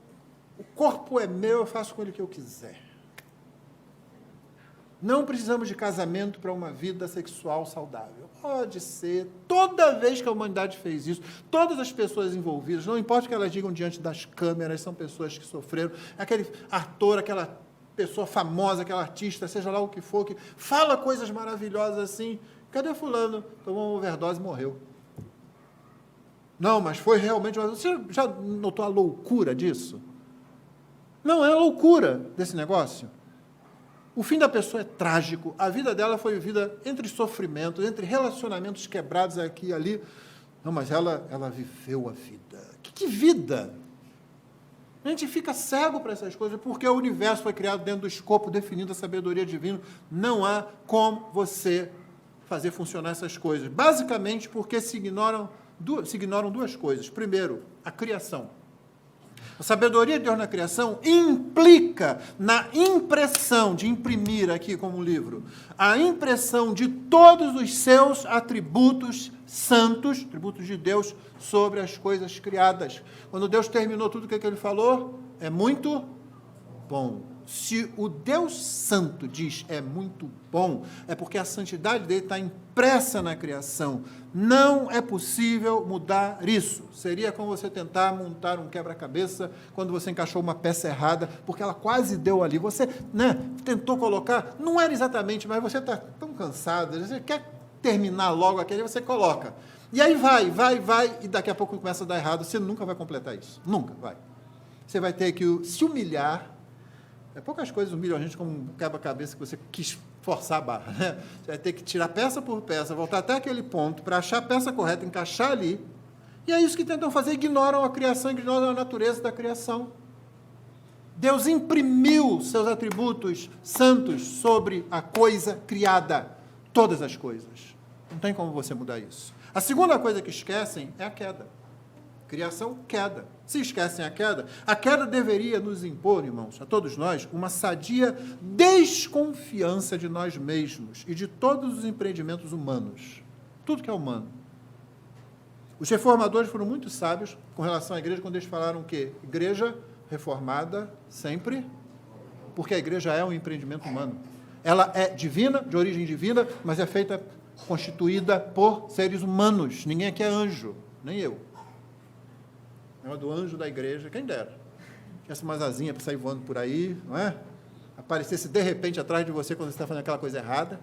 corpo é meu, eu faço com ele o que eu quiser. Não precisamos de casamento para uma vida sexual saudável. Pode ser. Toda vez que a humanidade fez isso, todas as pessoas envolvidas, não importa o que elas digam diante das câmeras, são pessoas que sofreram. Aquele ator, aquela pessoa famosa, aquela artista, seja lá o que for, que fala coisas maravilhosas assim. Cadê fulano? Tomou uma overdose e morreu. Não, mas foi realmente... Você já notou a loucura disso? Não, é a loucura desse negócio. O fim da pessoa é trágico, a vida dela foi vivida entre sofrimentos, entre relacionamentos quebrados aqui e ali. Não, mas ela viveu a vida. Que vida? A gente fica cego para essas coisas, porque o universo foi criado dentro do escopo definido da sabedoria divina. Não há como você fazer funcionar essas coisas. Basicamente porque se ignoram duas coisas. Primeiro, a criação. A sabedoria de Deus na criação implica na impressão, de imprimir aqui como livro, a impressão de todos os seus atributos santos, atributos de Deus, sobre as coisas criadas. Quando Deus terminou tudo o que ele falou, é muito bom. Se o Deus Santo diz é muito bom, é porque a santidade dele está impressa na criação. Não é possível mudar isso. Seria como você tentar montar um quebra-cabeça quando você encaixou uma peça errada, porque ela quase deu ali. Você tentou colocar, não era exatamente, mas você está tão cansado, você quer terminar logo aquele, você coloca. E aí vai, e daqui a pouco começa a dar errado. Você nunca vai completar isso. Nunca vai. Você vai ter que se humilhar. Poucas coisas humilham a gente como um quebra-cabeça que você quis forçar a barra. Né? Você vai ter que tirar peça por peça, voltar até aquele ponto, para achar a peça correta, encaixar ali. E é isso que tentam fazer, ignoram a criação, ignoram a natureza da criação. Deus imprimiu seus atributos santos sobre a coisa criada. Todas as coisas. Não tem como você mudar isso. A segunda coisa que esquecem é a queda. Criação, queda. Se esquecem a queda deveria nos impor, irmãos, a todos nós, uma sadia desconfiança de nós mesmos e de todos os empreendimentos humanos. Tudo que é humano. Os reformadores foram muito sábios com relação à igreja quando eles falaram que igreja reformada sempre, porque a igreja é um empreendimento humano. Ela é divina, de origem divina, mas é feita, constituída por seres humanos. Ninguém aqui é anjo, nem eu. É do anjo da igreja, quem dera. Tivesse umas asinhas para sair voando por aí, não é? Aparecesse de repente atrás de você quando você está fazendo aquela coisa errada.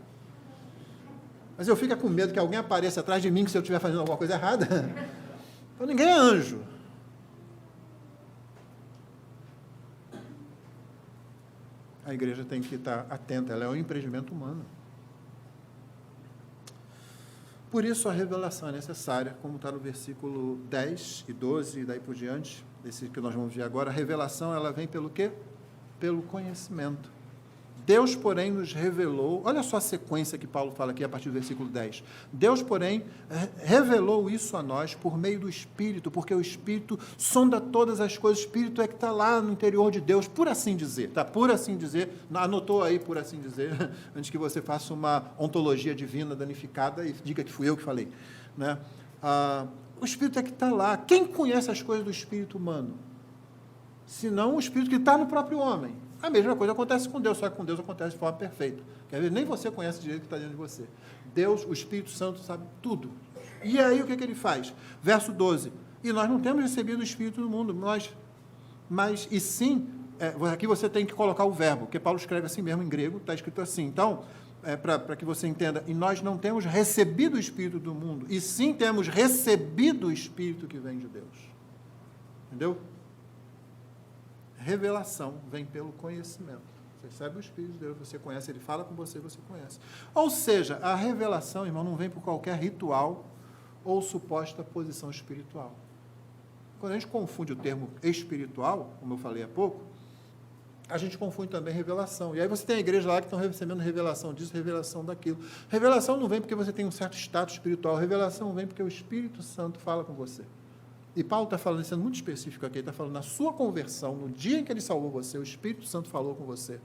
Mas eu fico com medo que alguém apareça atrás de mim se eu estiver fazendo alguma coisa errada. Então ninguém é anjo. A igreja tem que estar atenta, ela é um empreendimento humano. Por isso a revelação é necessária, como está no versículo 10 e 12 e daí por diante, desse que nós vamos ver agora. A revelação, ela vem pelo quê? Pelo conhecimento. Deus, porém, nos revelou, olha só a sequência que Paulo fala aqui a partir do versículo 10. Deus, porém, revelou isso a nós por meio do Espírito, porque o Espírito sonda todas as coisas, o Espírito é que está lá no interior de Deus, por assim dizer, tá? Por assim dizer, anotou aí, por assim dizer, antes que você faça uma ontologia divina danificada e diga que fui eu que falei, né? O Espírito é que está lá. Quem conhece as coisas do Espírito humano? Senão o Espírito que está no próprio homem. A mesma coisa acontece com Deus, só que com Deus acontece de forma perfeita. Quer ver? Nem você conhece o direito que está dentro de você. Deus, o Espírito Santo, sabe tudo. E aí o que ele faz? Verso 12. E nós não temos recebido o Espírito do mundo, mas e sim, aqui você tem que colocar o verbo, porque Paulo escreve assim mesmo em grego, está escrito assim. Então, para que você entenda, e nós não temos recebido o Espírito do mundo, e sim temos recebido o Espírito que vem de Deus. Entendeu? Revelação vem pelo conhecimento. Você recebe o Espírito de Deus, você conhece, ele fala com você, você conhece. Ou seja, a revelação, irmão, não vem por qualquer ritual ou suposta posição espiritual. Quando a gente confunde o termo espiritual, como eu falei há pouco, a gente confunde também revelação. E aí você tem a igreja lá que estão recebendo revelação disso, revelação daquilo. Revelação não vem porque você tem um certo status espiritual, revelação vem porque o Espírito Santo fala com você. E Paulo está falando, sendo muito específico aqui, ele está falando na sua conversão, no dia em que ele salvou você, o Espírito Santo falou com você,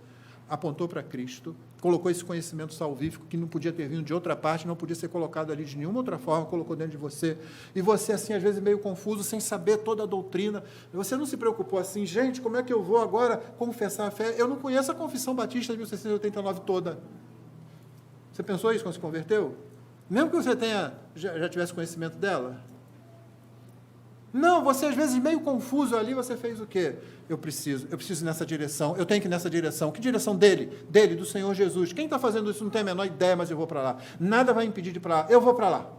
apontou para Cristo, colocou esse conhecimento salvífico que não podia ter vindo de outra parte, não podia ser colocado ali de nenhuma outra forma, colocou dentro de você, e você assim, às vezes meio confuso, sem saber toda a doutrina, você não se preocupou assim, gente, como é que eu vou agora confessar a fé? Eu não conheço a Confissão Batista de 1689 toda, Você pensou isso quando se converteu? Mesmo que você já tivesse conhecimento dela? Não, você às vezes meio confuso ali, você fez o quê? Eu preciso ir nessa direção, eu tenho que ir nessa direção. Que direção dele? Dele, do Senhor Jesus. Quem está fazendo isso não tem a menor ideia, mas eu vou para lá. Nada vai impedir de ir para lá, eu vou para lá.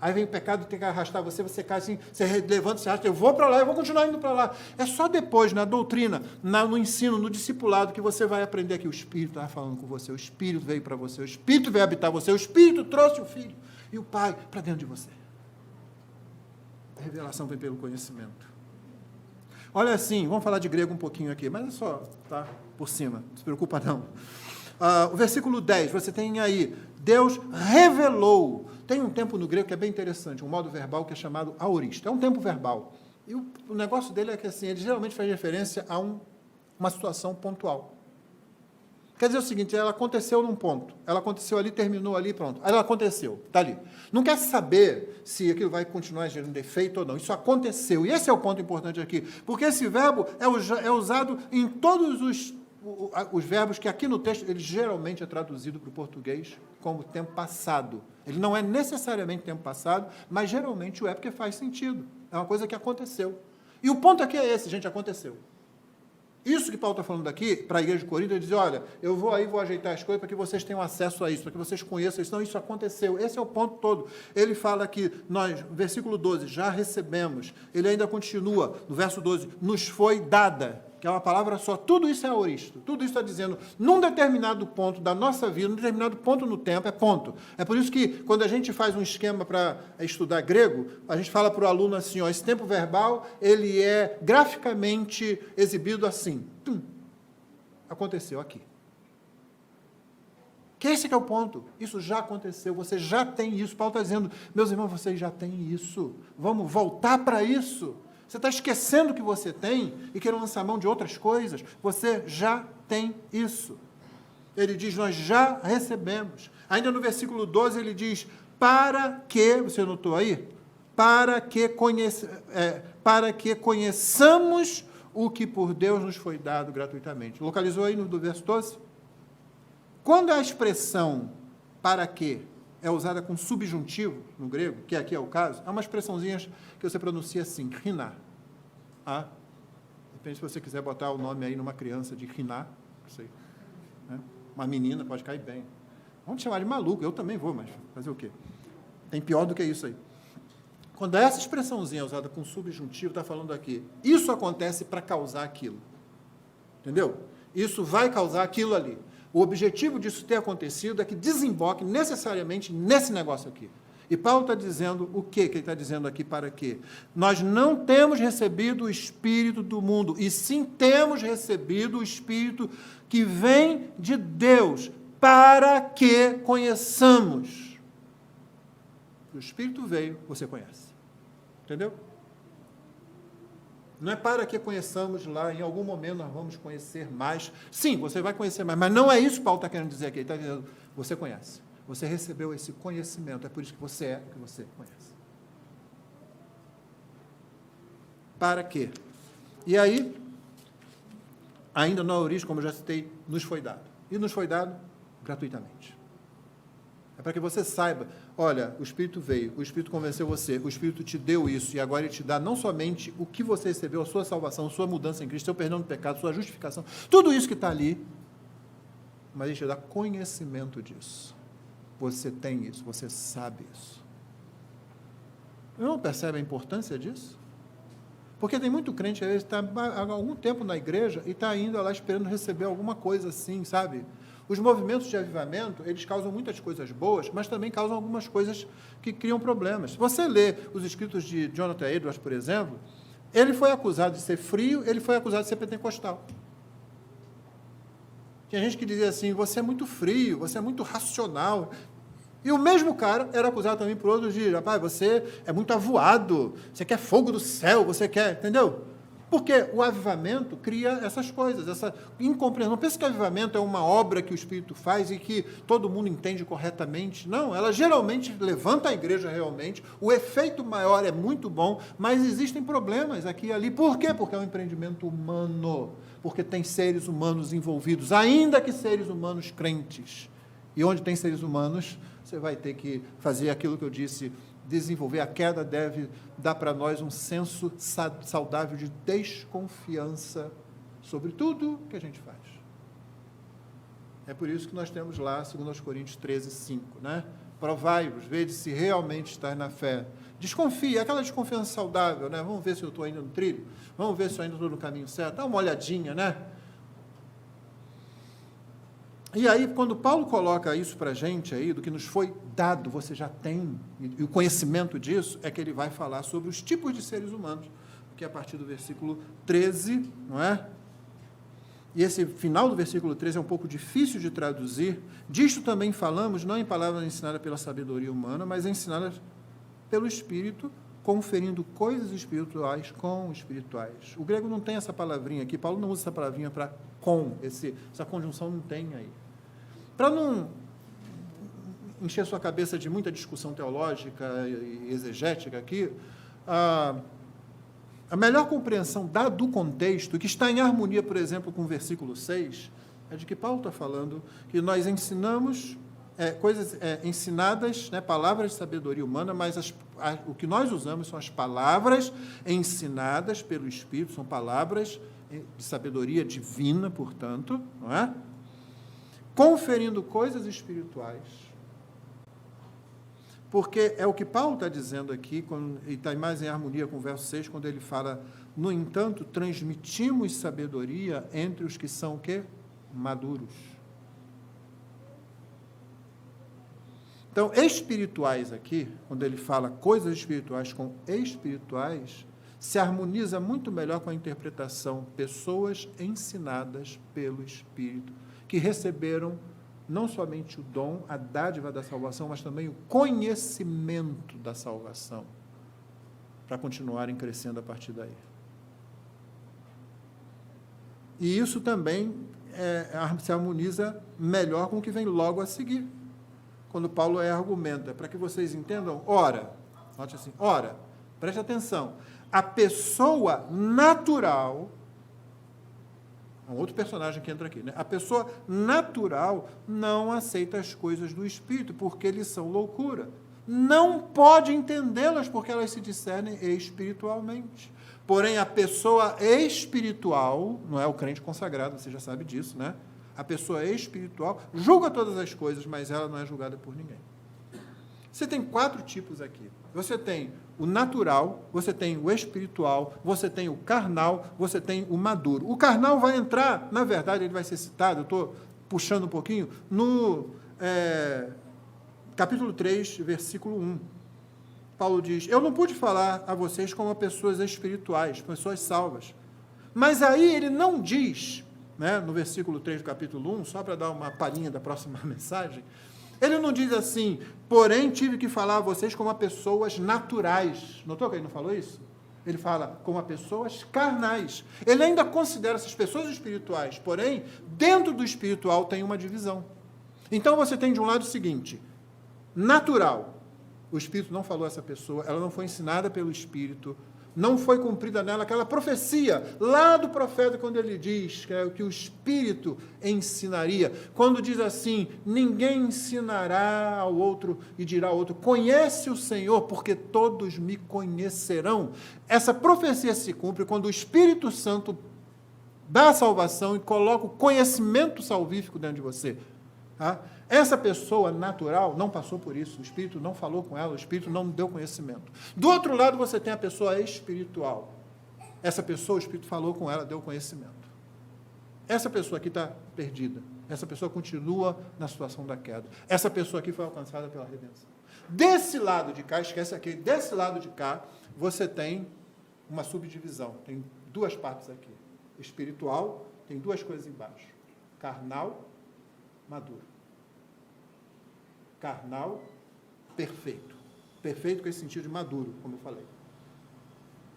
Aí vem o pecado, tem que arrastar você cai assim, você levanta, você arrasta, eu vou para lá, eu vou continuar indo para lá. É só depois, na doutrina, no ensino, no discipulado, que você vai aprender que o Espírito estava falando com você, o Espírito veio para você, o Espírito veio habitar você, o Espírito trouxe o Filho e o Pai para dentro de você. A revelação vem pelo conhecimento. Olha assim, vamos falar de grego um pouquinho aqui, mas é só, tá? Por cima, não se preocupa não. O versículo 10, você tem aí, Deus revelou. Tem um tempo no grego que é bem interessante, um modo verbal que é chamado aoristo. É um tempo verbal. E o negócio dele é que assim, ele geralmente faz referência a uma situação pontual. Quer dizer o seguinte, ela aconteceu num ponto, ela aconteceu ali, terminou ali, pronto. Aí ela aconteceu, está ali. Não quer saber se aquilo vai continuar gerando defeito ou não. Isso aconteceu. E esse é o ponto importante aqui. Porque esse verbo é usado em todos os verbos que aqui no texto, ele geralmente é traduzido para o português como tempo passado. Ele não é necessariamente tempo passado, mas geralmente o é porque faz sentido. É uma coisa que aconteceu. E o ponto aqui é esse, gente, aconteceu. Isso que Paulo está falando aqui, para a igreja de Corinto, ele diz, olha, eu vou ajeitar as coisas para que vocês tenham acesso a isso, para que vocês conheçam isso. Não, isso aconteceu. Esse é o ponto todo. Ele fala que nós, versículo 12, já recebemos. Ele ainda continua, no verso 12, nos foi dada, que é uma palavra só. Tudo isso é aoristo. Tudo isso está dizendo, num determinado ponto da nossa vida, num determinado ponto no tempo, é ponto. É por isso que, quando a gente faz um esquema para estudar grego, a gente fala para o aluno assim, ó, esse tempo verbal, ele é graficamente exibido assim. Tum. Aconteceu aqui. Que esse que é o ponto. Isso já aconteceu, você já tem isso. Paulo está dizendo, meus irmãos, vocês já têm isso. Vamos voltar para isso. Você está esquecendo o que você tem e querendo lançar mão de outras coisas. Você já tem isso. Ele diz, nós já recebemos. Ainda no versículo 12 ele diz, para que, você notou aí? Para que conheçamos o que por Deus nos foi dado gratuitamente. Localizou aí no verso 12? Quando a expressão para que é usada com subjuntivo no grego, que aqui é o caso, há uma expressãozinha que você pronuncia assim, riná. De repente, se você quiser botar o nome aí numa criança de riná, não sei, né? Uma menina, pode cair bem. Vamos chamar de maluco, eu também vou, mas fazer o quê? Tem pior do que isso aí. Quando essa expressãozinha é usada com subjuntivo, está falando aqui, isso acontece para causar aquilo. Entendeu? Isso vai causar aquilo ali. O objetivo disso ter acontecido é que desemboque necessariamente nesse negócio aqui. E Paulo está dizendo o quê que ele está dizendo aqui para quê? Nós não temos recebido o Espírito do mundo, e sim temos recebido o Espírito que vem de Deus, para que conheçamos. O Espírito veio, você conhece. Entendeu? Não é para que conheçamos lá, em algum momento nós vamos conhecer mais. Sim, você vai conhecer mais, mas não é isso que Paulo está querendo dizer aqui. Ele está dizendo, você conhece. Você recebeu esse conhecimento, é por isso que você é o que você conhece. Para quê? E aí, ainda na origem, como eu já citei, nos foi dado. E nos foi dado gratuitamente. É para que você saiba, olha, o Espírito veio, o Espírito convenceu você, o Espírito te deu isso, e agora ele te dá não somente o que você recebeu, a sua salvação, a sua mudança em Cristo, seu perdão do pecado, sua justificação, tudo isso que está ali, mas ele te dá conhecimento disso. Você tem isso, você sabe isso. Não percebe a importância disso? Porque tem muito crente, às vezes, está há algum tempo na igreja e está indo lá esperando receber alguma coisa assim, sabe? Os movimentos de avivamento, eles causam muitas coisas boas, mas também causam algumas coisas que criam problemas. Se você lê os escritos de Jonathan Edwards, por exemplo, ele foi acusado de ser frio, ele foi acusado de ser pentecostal. Tinha gente que dizia assim, você é muito frio, você é muito racional. E o mesmo cara era acusado também por outros de, rapaz, você é muito avoado, você quer fogo do céu, você quer, entendeu? Porque o avivamento cria essas coisas, essa incompreensão. Não pensa que o avivamento é uma obra que o Espírito faz e que todo mundo entende corretamente. Não, ela geralmente levanta a igreja realmente, o efeito maior é muito bom, mas existem problemas aqui e ali. Por quê? Porque é um empreendimento humano, porque tem seres humanos envolvidos, ainda que seres humanos crentes. E onde tem seres humanos, você vai ter que fazer aquilo que eu disse, desenvolver. A queda deve dar para nós um senso saudável de desconfiança sobre tudo que a gente faz. É por isso que nós temos lá, 2 Coríntios 13, 5, né? Provai-vos, vede se realmente está na fé. Desconfie, aquela desconfiança saudável, né? Vamos ver se eu estou ainda no trilho, vamos ver se eu ainda estou no caminho certo, dá uma olhadinha, né? E aí, quando Paulo coloca isso para a gente aí, do que nos foi dado, você já tem, e o conhecimento disso, é que ele vai falar sobre os tipos de seres humanos, que é a partir do versículo 13, não é? E esse final do versículo 13 é um pouco difícil de traduzir. Disto também falamos, não em palavras ensinadas pela sabedoria humana, mas ensinadas pelo Espírito, conferindo coisas espirituais com espirituais. O grego não tem essa palavrinha aqui, Paulo não usa essa palavrinha para com, essa conjunção não tem aí. Para não encher sua cabeça de muita discussão teológica e exegética aqui, a melhor compreensão do contexto, que está em harmonia, por exemplo, com o versículo 6, é de que Paulo está falando que nós ensinamos coisas ensinadas, né, palavras de sabedoria humana, mas o que nós usamos são as palavras ensinadas pelo Espírito, são palavras de sabedoria divina, portanto, não é? Conferindo coisas espirituais. Porque é o que Paulo está dizendo aqui, e está mais em harmonia com o verso 6, quando ele fala, no entanto, transmitimos sabedoria entre os que são o quê? Maduros. Então, espirituais aqui, quando ele fala coisas espirituais com espirituais, se harmoniza muito melhor com a interpretação pessoas ensinadas pelo Espírito, que receberam não somente o dom, a dádiva da salvação, mas também o conhecimento da salvação, para continuarem crescendo a partir daí. E isso também se harmoniza melhor com o que vem logo a seguir, quando Paulo argumenta, para que vocês entendam, ora, note assim, ora, preste atenção, a pessoa natural, um outro personagem que entra aqui, né? A pessoa natural não aceita as coisas do Espírito, porque eles são loucura. Não pode entendê-las, porque elas se discernem espiritualmente. Porém, a pessoa espiritual, não é o crente consagrado, você já sabe disso, né? A pessoa espiritual julga todas as coisas, mas ela não é julgada por ninguém. Você tem 4 tipos aqui. Você tem o natural, você tem o espiritual, você tem o carnal, você tem o maduro. O carnal vai entrar, na verdade, ele vai ser citado, eu estou puxando um pouquinho, no capítulo 3, versículo 1. Paulo diz, eu não pude falar a vocês como pessoas espirituais, pessoas salvas. Mas aí ele não diz, né, no versículo 3 do capítulo 1, só para dar uma palhinha da próxima mensagem, ele não diz assim, porém tive que falar a vocês como a pessoas naturais. Notou que ele não falou isso? Ele fala como a pessoas carnais. Ele ainda considera essas pessoas espirituais, porém, dentro do espiritual tem uma divisão. Então você tem de um lado o seguinte, natural. O Espírito não falou a essa pessoa, ela não foi ensinada pelo Espírito, não foi cumprida nela aquela profecia lá do profeta, quando ele diz que o Espírito ensinaria. Quando diz assim, ninguém ensinará ao outro e dirá ao outro, conhece o Senhor, porque todos me conhecerão. Essa profecia se cumpre quando o Espírito Santo dá a salvação e coloca o conhecimento salvífico dentro de você. Tá? Essa pessoa natural não passou por isso, o Espírito não falou com ela, o Espírito não deu conhecimento. Do outro lado, você tem a pessoa espiritual. Essa pessoa, o Espírito falou com ela, deu conhecimento. Essa pessoa aqui está perdida. Essa pessoa continua na situação da queda. Essa pessoa aqui foi alcançada pela redenção. Desse lado de cá, esquece aqui, desse lado de cá, você tem uma subdivisão. Tem 2 partes aqui. Espiritual, tem 2 coisas embaixo. Carnal, maduro. Carnal, perfeito. Perfeito com esse sentido de maduro, como eu falei.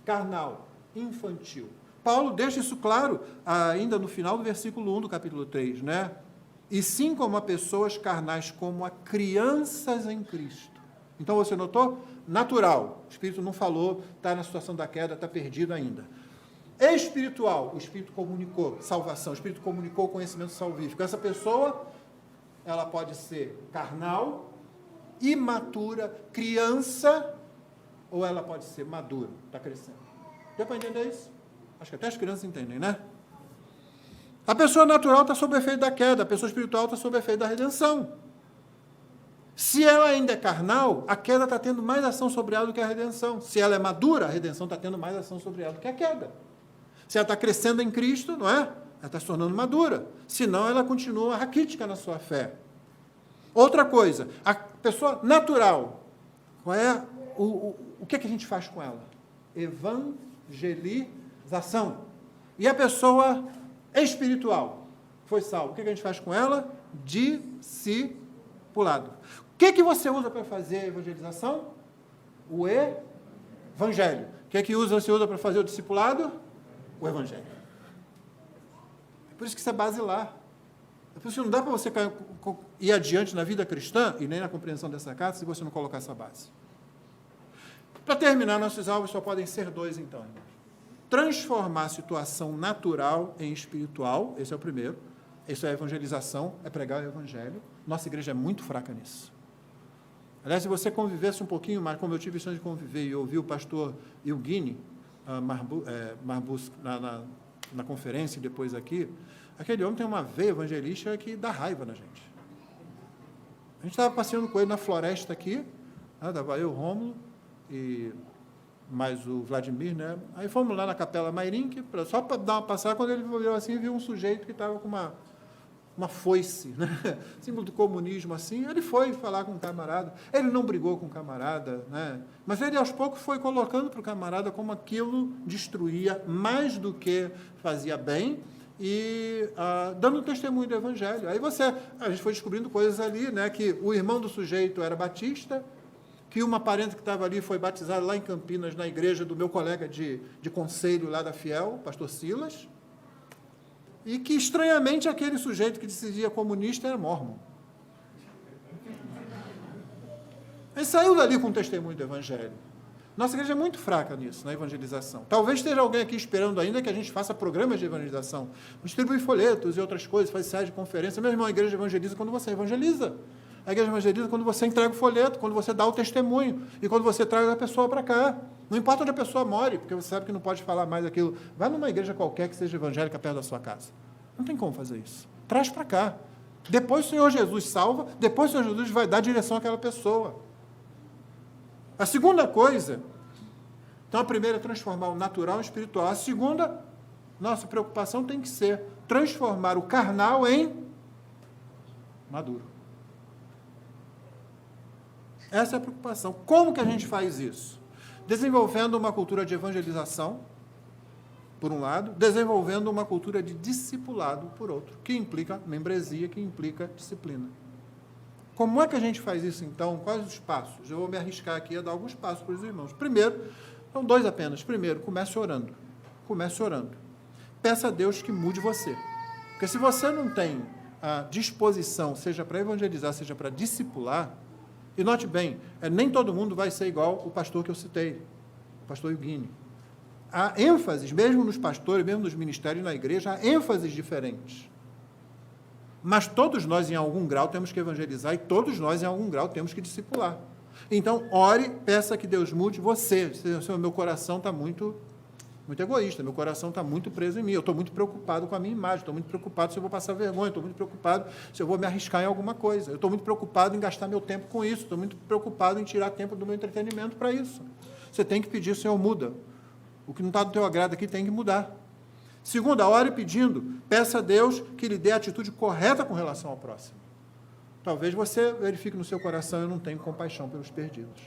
Carnal, infantil. Paulo deixa isso claro ainda no final do versículo 1 do capítulo 3, né? E sim como a pessoas carnais, como a crianças em Cristo. Então você notou? Natural. O Espírito não falou, está na situação da queda, está perdido ainda. Espiritual. O Espírito comunicou salvação, o Espírito comunicou conhecimento salvífico. Essa pessoa ela pode ser carnal, imatura, criança, ou ela pode ser madura, está crescendo. Deu para entender isso? Acho que até as crianças entendem, né? A pessoa natural está sob o efeito da queda, a pessoa espiritual está sob o efeito da redenção. Se ela ainda é carnal, a queda está tendo mais ação sobre ela do que a redenção. Se ela é madura, a redenção está tendo mais ação sobre ela do que a queda. Se ela está crescendo em Cristo, não é? Ela está se tornando madura. Senão, ela continua raquítica na sua fé. Outra coisa, a pessoa natural, qual é o que a gente faz com ela? Evangelização. E a pessoa espiritual, foi salva, o que a gente faz com ela? Discipulado. O que você usa para fazer a evangelização? O Evangelho. O que você usa para fazer o discipulado? O Evangelho. Por isso que isso é basilar. Por isso que não dá para você ir adiante na vida cristã e nem na compreensão dessa carta se você não colocar essa base. Para terminar, nossos alvos só podem ser dois, então. Transformar a situação natural em espiritual, esse é o primeiro. Isso é a evangelização, é pregar o Evangelho. Nossa igreja é muito fraca nisso. Aliás, se você convivesse um pouquinho mais, como eu tive chance de conviver e ouvir o pastor Ilguini Marbus na conferência e depois aqui, aquele homem tem uma veia evangelística que dá raiva na gente. A gente estava passeando com ele na floresta aqui, estava eu, o Rômulo, e mais o Vladimir, né? Aí fomos lá na Capela Mairinque, só para dar uma passada, quando ele olhou assim, viu um sujeito que estava com uma foice, né? Símbolo do comunismo, assim. Ele foi falar com o camarada, ele não brigou com o camarada, né? Mas ele, aos poucos, foi colocando para o camarada como aquilo destruía mais do que fazia bem e dando testemunho do Evangelho. Aí a gente foi descobrindo coisas ali, né? Que o irmão do sujeito era batista, que uma parente que estava ali foi batizada lá em Campinas, na igreja do meu colega de conselho lá da Fiel, pastor Silas, e que, estranhamente, aquele sujeito que se dizia comunista era mórmon. Ele saiu dali com o testemunho do Evangelho. Nossa igreja é muito fraca nisso, na evangelização. Talvez esteja alguém aqui esperando ainda que a gente faça programas de evangelização, distribui folhetos e outras coisas, faz sites de conferência. Meu irmão, a igreja evangeliza quando você evangeliza. A igreja evangeliza quando você entrega o folheto, quando você dá o testemunho e quando você traz a pessoa para cá. Não importa onde a pessoa more, porque você sabe que não pode falar mais aquilo. Vai numa igreja qualquer que seja evangélica perto da sua casa. Não tem como fazer isso. Traz para cá. Depois o Senhor Jesus salva, depois o Senhor Jesus vai dar direção àquela pessoa. A segunda coisa, então a primeira é transformar o natural em espiritual. A segunda, nossa preocupação tem que ser transformar o carnal em maduro. Essa é a preocupação. Como que a gente faz isso? Desenvolvendo uma cultura de evangelização, por um lado, desenvolvendo uma cultura de discipulado, por outro, que implica membresia, que implica disciplina. Como é que a gente faz isso, então? Quais os passos? Eu vou me arriscar aqui a dar alguns passos para os irmãos. Primeiro, são dois apenas. Primeiro, comece orando. Comece orando. Peça a Deus que mude você. Porque se você não tem a disposição, seja para evangelizar, seja para discipular, e note bem, nem todo mundo vai ser igual o pastor que eu citei, o pastor Ilguini. Há ênfases, mesmo nos pastores, mesmo nos ministérios na igreja, há ênfases diferentes. Mas todos nós, em algum grau, temos que evangelizar e todos nós, em algum grau, temos que discipular. Então, ore, peça que Deus mude você. Meu coração está muito egoísta, meu coração está muito preso em mim, eu estou muito preocupado com a minha imagem, estou muito preocupado se eu vou passar vergonha, estou muito preocupado se eu vou me arriscar em alguma coisa, eu estou muito preocupado em gastar meu tempo com isso, estou muito preocupado em tirar tempo do meu entretenimento para isso. Você tem que pedir, Senhor, muda. O que não está do teu agrado aqui tem que mudar. Segunda, ore pedindo, peça a Deus que lhe dê a atitude correta com relação ao próximo. Talvez você verifique no seu coração, eu não tenho compaixão pelos perdidos.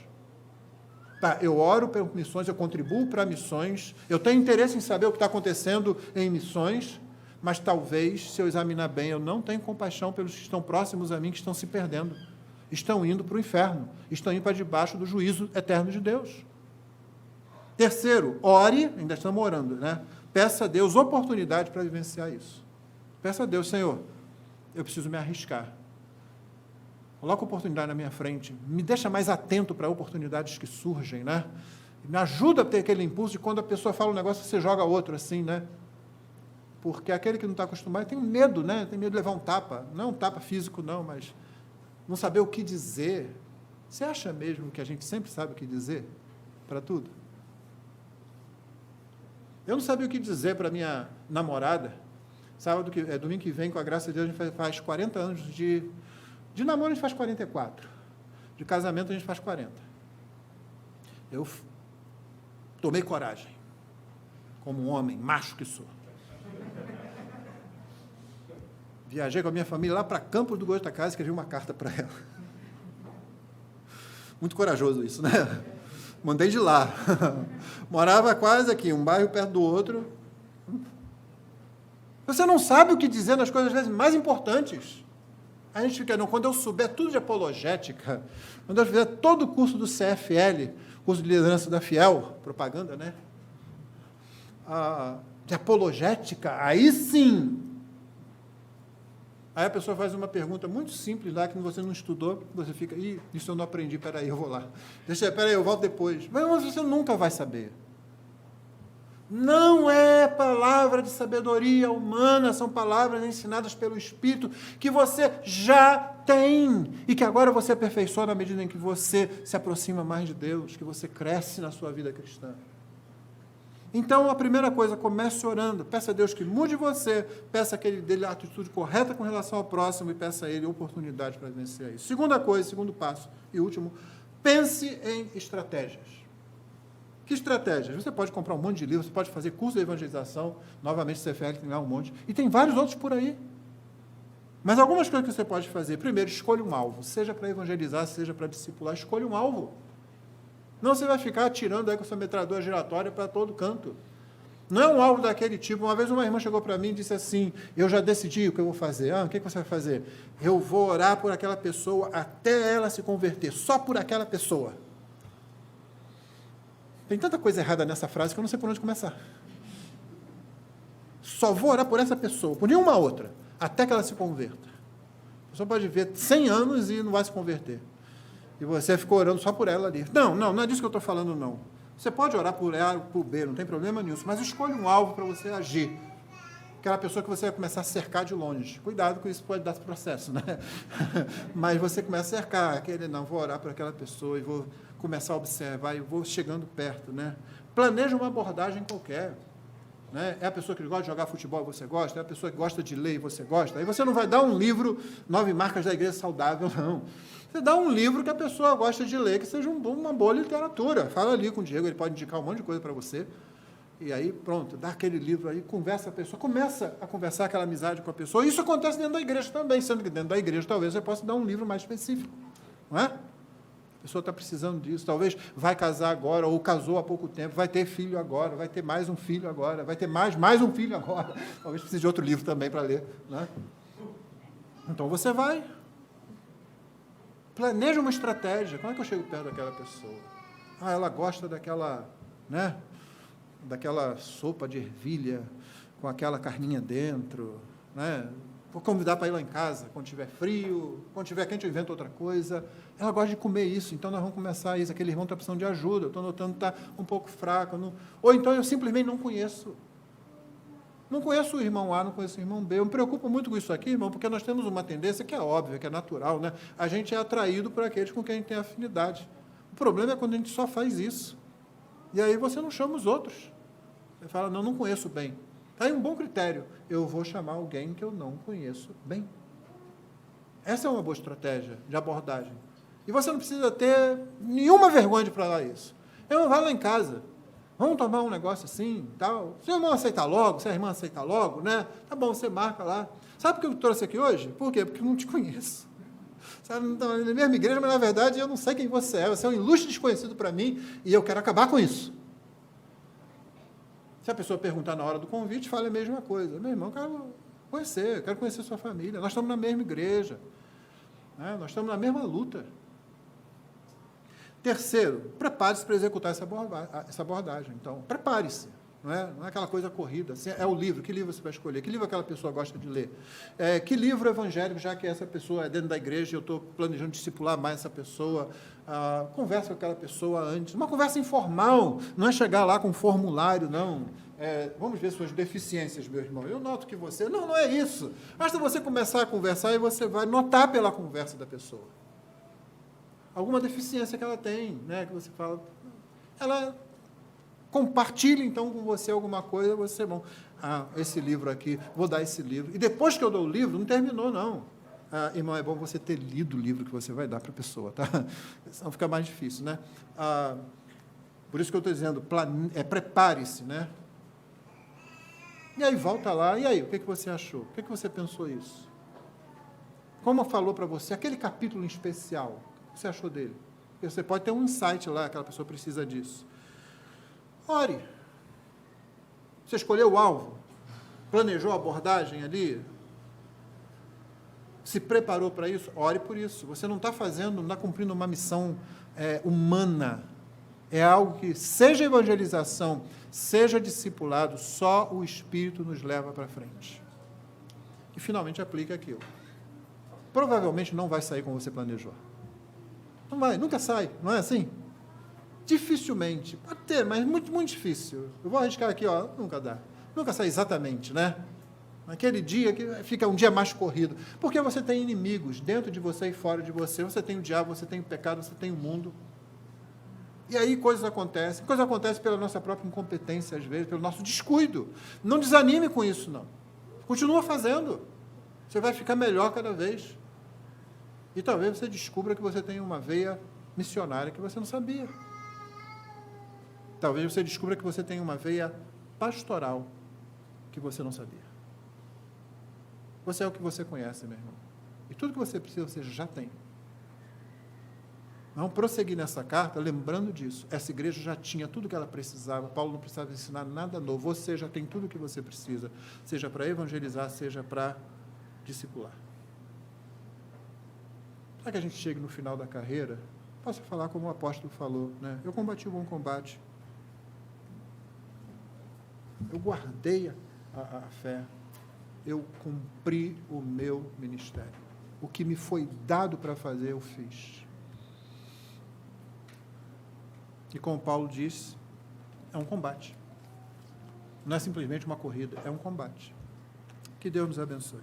Tá, eu oro por missões, eu contribuo para missões, eu tenho interesse em saber o que está acontecendo em missões, mas talvez, se eu examinar bem, eu não tenho compaixão pelos que estão próximos a mim, que estão se perdendo, estão indo para o inferno, estão indo para debaixo do juízo eterno de Deus. Terceiro, ore, ainda estamos orando, né? Peça a Deus oportunidade para vivenciar isso. Peça a Deus, Senhor, eu preciso me arriscar. Coloca a oportunidade na minha frente, me deixa mais atento para oportunidades que surgem, né? Me ajuda a ter aquele impulso de quando a pessoa fala um negócio, você joga outro assim, né? Porque aquele que não está acostumado tem medo, né? Tem medo de levar um tapa. Não um tapa físico, não, mas não saber o que dizer. Você acha mesmo que a gente sempre sabe o que dizer para tudo? Eu não sabia o que dizer para minha namorada. Domingo que vem, com a graça de Deus, a gente faz 40 anos de namoro, a gente faz 44. De casamento, a gente faz 40. Eu tomei coragem, como um homem, macho que sou. Viajei com a minha família lá para Campos do Goitacazes e escrevi uma carta para ela. Muito corajoso isso, né? Mandei de lá. Morava quase aqui, um bairro perto do outro. Você não sabe o que dizer nas coisas, às vezes, mais importantes. A gente fica, não, quando eu souber tudo de apologética, quando eu fizer todo o curso do CFL, curso de liderança da Fiel, propaganda, né? De apologética, aí sim. Aí a pessoa faz uma pergunta muito simples lá, que você não estudou, você fica, isso eu não aprendi, peraí, eu vou lá. Peraí, eu volto depois. Mas você nunca vai saber. Não é palavra de sabedoria humana, são palavras ensinadas pelo Espírito, que você já tem, e que agora você aperfeiçoa na medida em que você se aproxima mais de Deus, que você cresce na sua vida cristã. Então, a primeira coisa, comece orando, peça a Deus que mude você, peça que Ele dê a atitude correta com relação ao próximo e peça a Ele oportunidade para vencer isso. Segunda coisa, segundo passo e último, pense em estratégias. Que estratégias? Você pode comprar um monte de livros, você pode fazer curso de evangelização, novamente CFL tem lá um monte, e tem vários outros por aí. Mas algumas coisas que você pode fazer. Primeiro, escolha um alvo, seja para evangelizar, seja para discipular, escolha um alvo. Não você vai ficar atirando aí com sua metralhadora giratória para todo canto. Não é um alvo daquele tipo. Uma vez uma irmã chegou para mim e disse assim, eu já decidi o que eu vou fazer. O que você vai fazer? Eu vou orar por aquela pessoa até ela se converter, só por aquela pessoa. Tem tanta coisa errada nessa frase que eu não sei por onde começar. Só vou orar por essa pessoa, por nenhuma outra, até que ela se converta. A pessoa pode ver 100 anos e não vai se converter. E você ficou orando só por ela ali. Não é disso que eu estou falando, não. Você pode orar por A, por B, não tem problema nisso, mas escolha um alvo para você agir. Aquela pessoa que você vai começar a cercar de longe. Cuidado com isso, pode dar esse processo, né? Mas você começa a cercar, vou orar por aquela pessoa e vou começar a observar e vou chegando perto, né? Planeja uma abordagem qualquer. Né? É a pessoa que gosta de jogar futebol, você gosta? É a pessoa que gosta de ler, você gosta? Aí você não vai dar um livro, 9 marcas da igreja saudável, não. Você dá um livro que a pessoa gosta de ler, que seja uma boa literatura. Fala ali com o Diego, ele pode indicar um monte de coisa para você. E aí, pronto, dá aquele livro aí, conversa a pessoa, começa a conversar aquela amizade com a pessoa. Isso acontece dentro da igreja também, sendo que dentro da igreja talvez você possa dar um livro mais específico. Não é? A pessoa está precisando disso, talvez vai casar agora, ou casou há pouco tempo, vai ter filho agora, vai ter mais um filho agora, vai ter mais um filho agora. Talvez precise de outro livro também para ler. Né? Então você vai. Planeja uma estratégia. Como é que eu chego perto daquela pessoa? Ela gosta daquela, né? Daquela sopa de ervilha com aquela carninha dentro, né? Vou convidar para ir lá em casa, quando tiver frio, quando tiver quente eu invento outra coisa. Ela gosta de comer isso, então nós vamos começar isso. Aquele irmão está precisando de ajuda, eu estou notando que está um pouco fraco. Ou então eu simplesmente não conheço. Não conheço o irmão A, não conheço o irmão B. Eu me preocupo muito com isso aqui, irmão, porque nós temos uma tendência que é óbvia, que é natural, né? A gente é atraído por aqueles com quem a gente tem afinidade. O problema é quando a gente só faz isso. E aí você não chama os outros. Você fala, não conheço bem. Está aí um bom critério. Eu vou chamar alguém que eu não conheço bem. Essa é uma boa estratégia de abordagem. E você não precisa ter nenhuma vergonha de falar isso. Eu vou lá em casa. Vamos tomar um negócio assim, tal. Se o irmão aceitar logo, se a irmã aceitar logo, né? Tá bom, você marca lá. Sabe por que eu trouxe aqui hoje? Por quê? Porque eu não te conheço. Sabe, não estamos na mesma igreja, mas na verdade eu não sei quem você é. Você é um ilustre desconhecido para mim e eu quero acabar com isso. Se a pessoa perguntar na hora do convite, fala a mesma coisa. Meu irmão, eu quero conhecer sua família. Nós estamos na mesma igreja. Né? Nós estamos na mesma luta. Terceiro, prepare-se para executar essa abordagem. Então, prepare-se. Não é aquela coisa corrida. Assim, é o livro. Que livro você vai escolher? Que livro aquela pessoa gosta de ler? Que livro evangélico, já que essa pessoa é dentro da igreja e eu estou planejando discipular mais essa pessoa? Conversa com aquela pessoa antes. Uma conversa informal. Não é chegar lá com um formulário, não. vamos ver suas deficiências, meu irmão. Eu noto que você... Não é isso. Basta você começar a conversar e você vai notar pela conversa da pessoa alguma deficiência que ela tem, né? Que você fala... Ela compartilha, então, com você alguma coisa, você... Bom, esse livro aqui, vou dar esse livro. E depois que eu dou o livro, não terminou, não. Irmão, é bom você ter lido o livro que você vai dar para a pessoa, tá? Senão fica mais difícil, né? Por isso que eu estou dizendo, prepare-se, né? E aí, volta lá, e aí, o que você achou? O que você pensou isso? Como falou para você, aquele capítulo em especial, o que você achou dele? Porque você pode ter um insight lá, aquela pessoa precisa disso. Ore. Você escolheu o alvo? Planejou a abordagem ali? Se preparou para isso? Ore por isso. Você não está cumprindo uma missão humana. É algo que, seja evangelização, seja discipulado, só o Espírito nos leva para frente. E, finalmente, aplica aquilo. Provavelmente não vai sair como você planejou. Não vai, nunca sai, não é assim? Dificilmente. Pode ter, mas muito, muito difícil. Eu vou arriscar aqui, nunca dá. Nunca sai exatamente, né? Naquele dia que fica um dia mais corrido. Porque você tem inimigos dentro de você e fora de você. Você tem o diabo, você tem o pecado, você tem o mundo. E aí coisas acontecem. Coisas acontecem pela nossa própria incompetência, às vezes, pelo nosso descuido. Não desanime com isso, não. Continua fazendo. Você vai ficar melhor cada vez. E talvez você descubra que você tem uma veia missionária que você não sabia. Talvez você descubra que você tem uma veia pastoral que você não sabia. Você é o que você conhece, meu irmão. E tudo que você precisa, você já tem. Vamos prosseguir nessa carta, lembrando disso. Essa igreja já tinha tudo que ela precisava. Paulo não precisava ensinar nada novo. Você já tem tudo o que você precisa, seja para evangelizar, seja para discipular. Para que a gente chegue no final da carreira, posso falar como o apóstolo falou, né? Eu combati o bom combate. Eu guardei a fé. Eu cumpri o meu ministério. O que me foi dado para fazer, eu fiz. E como Paulo disse, é um combate. Não é simplesmente uma corrida, é um combate. Que Deus nos abençoe.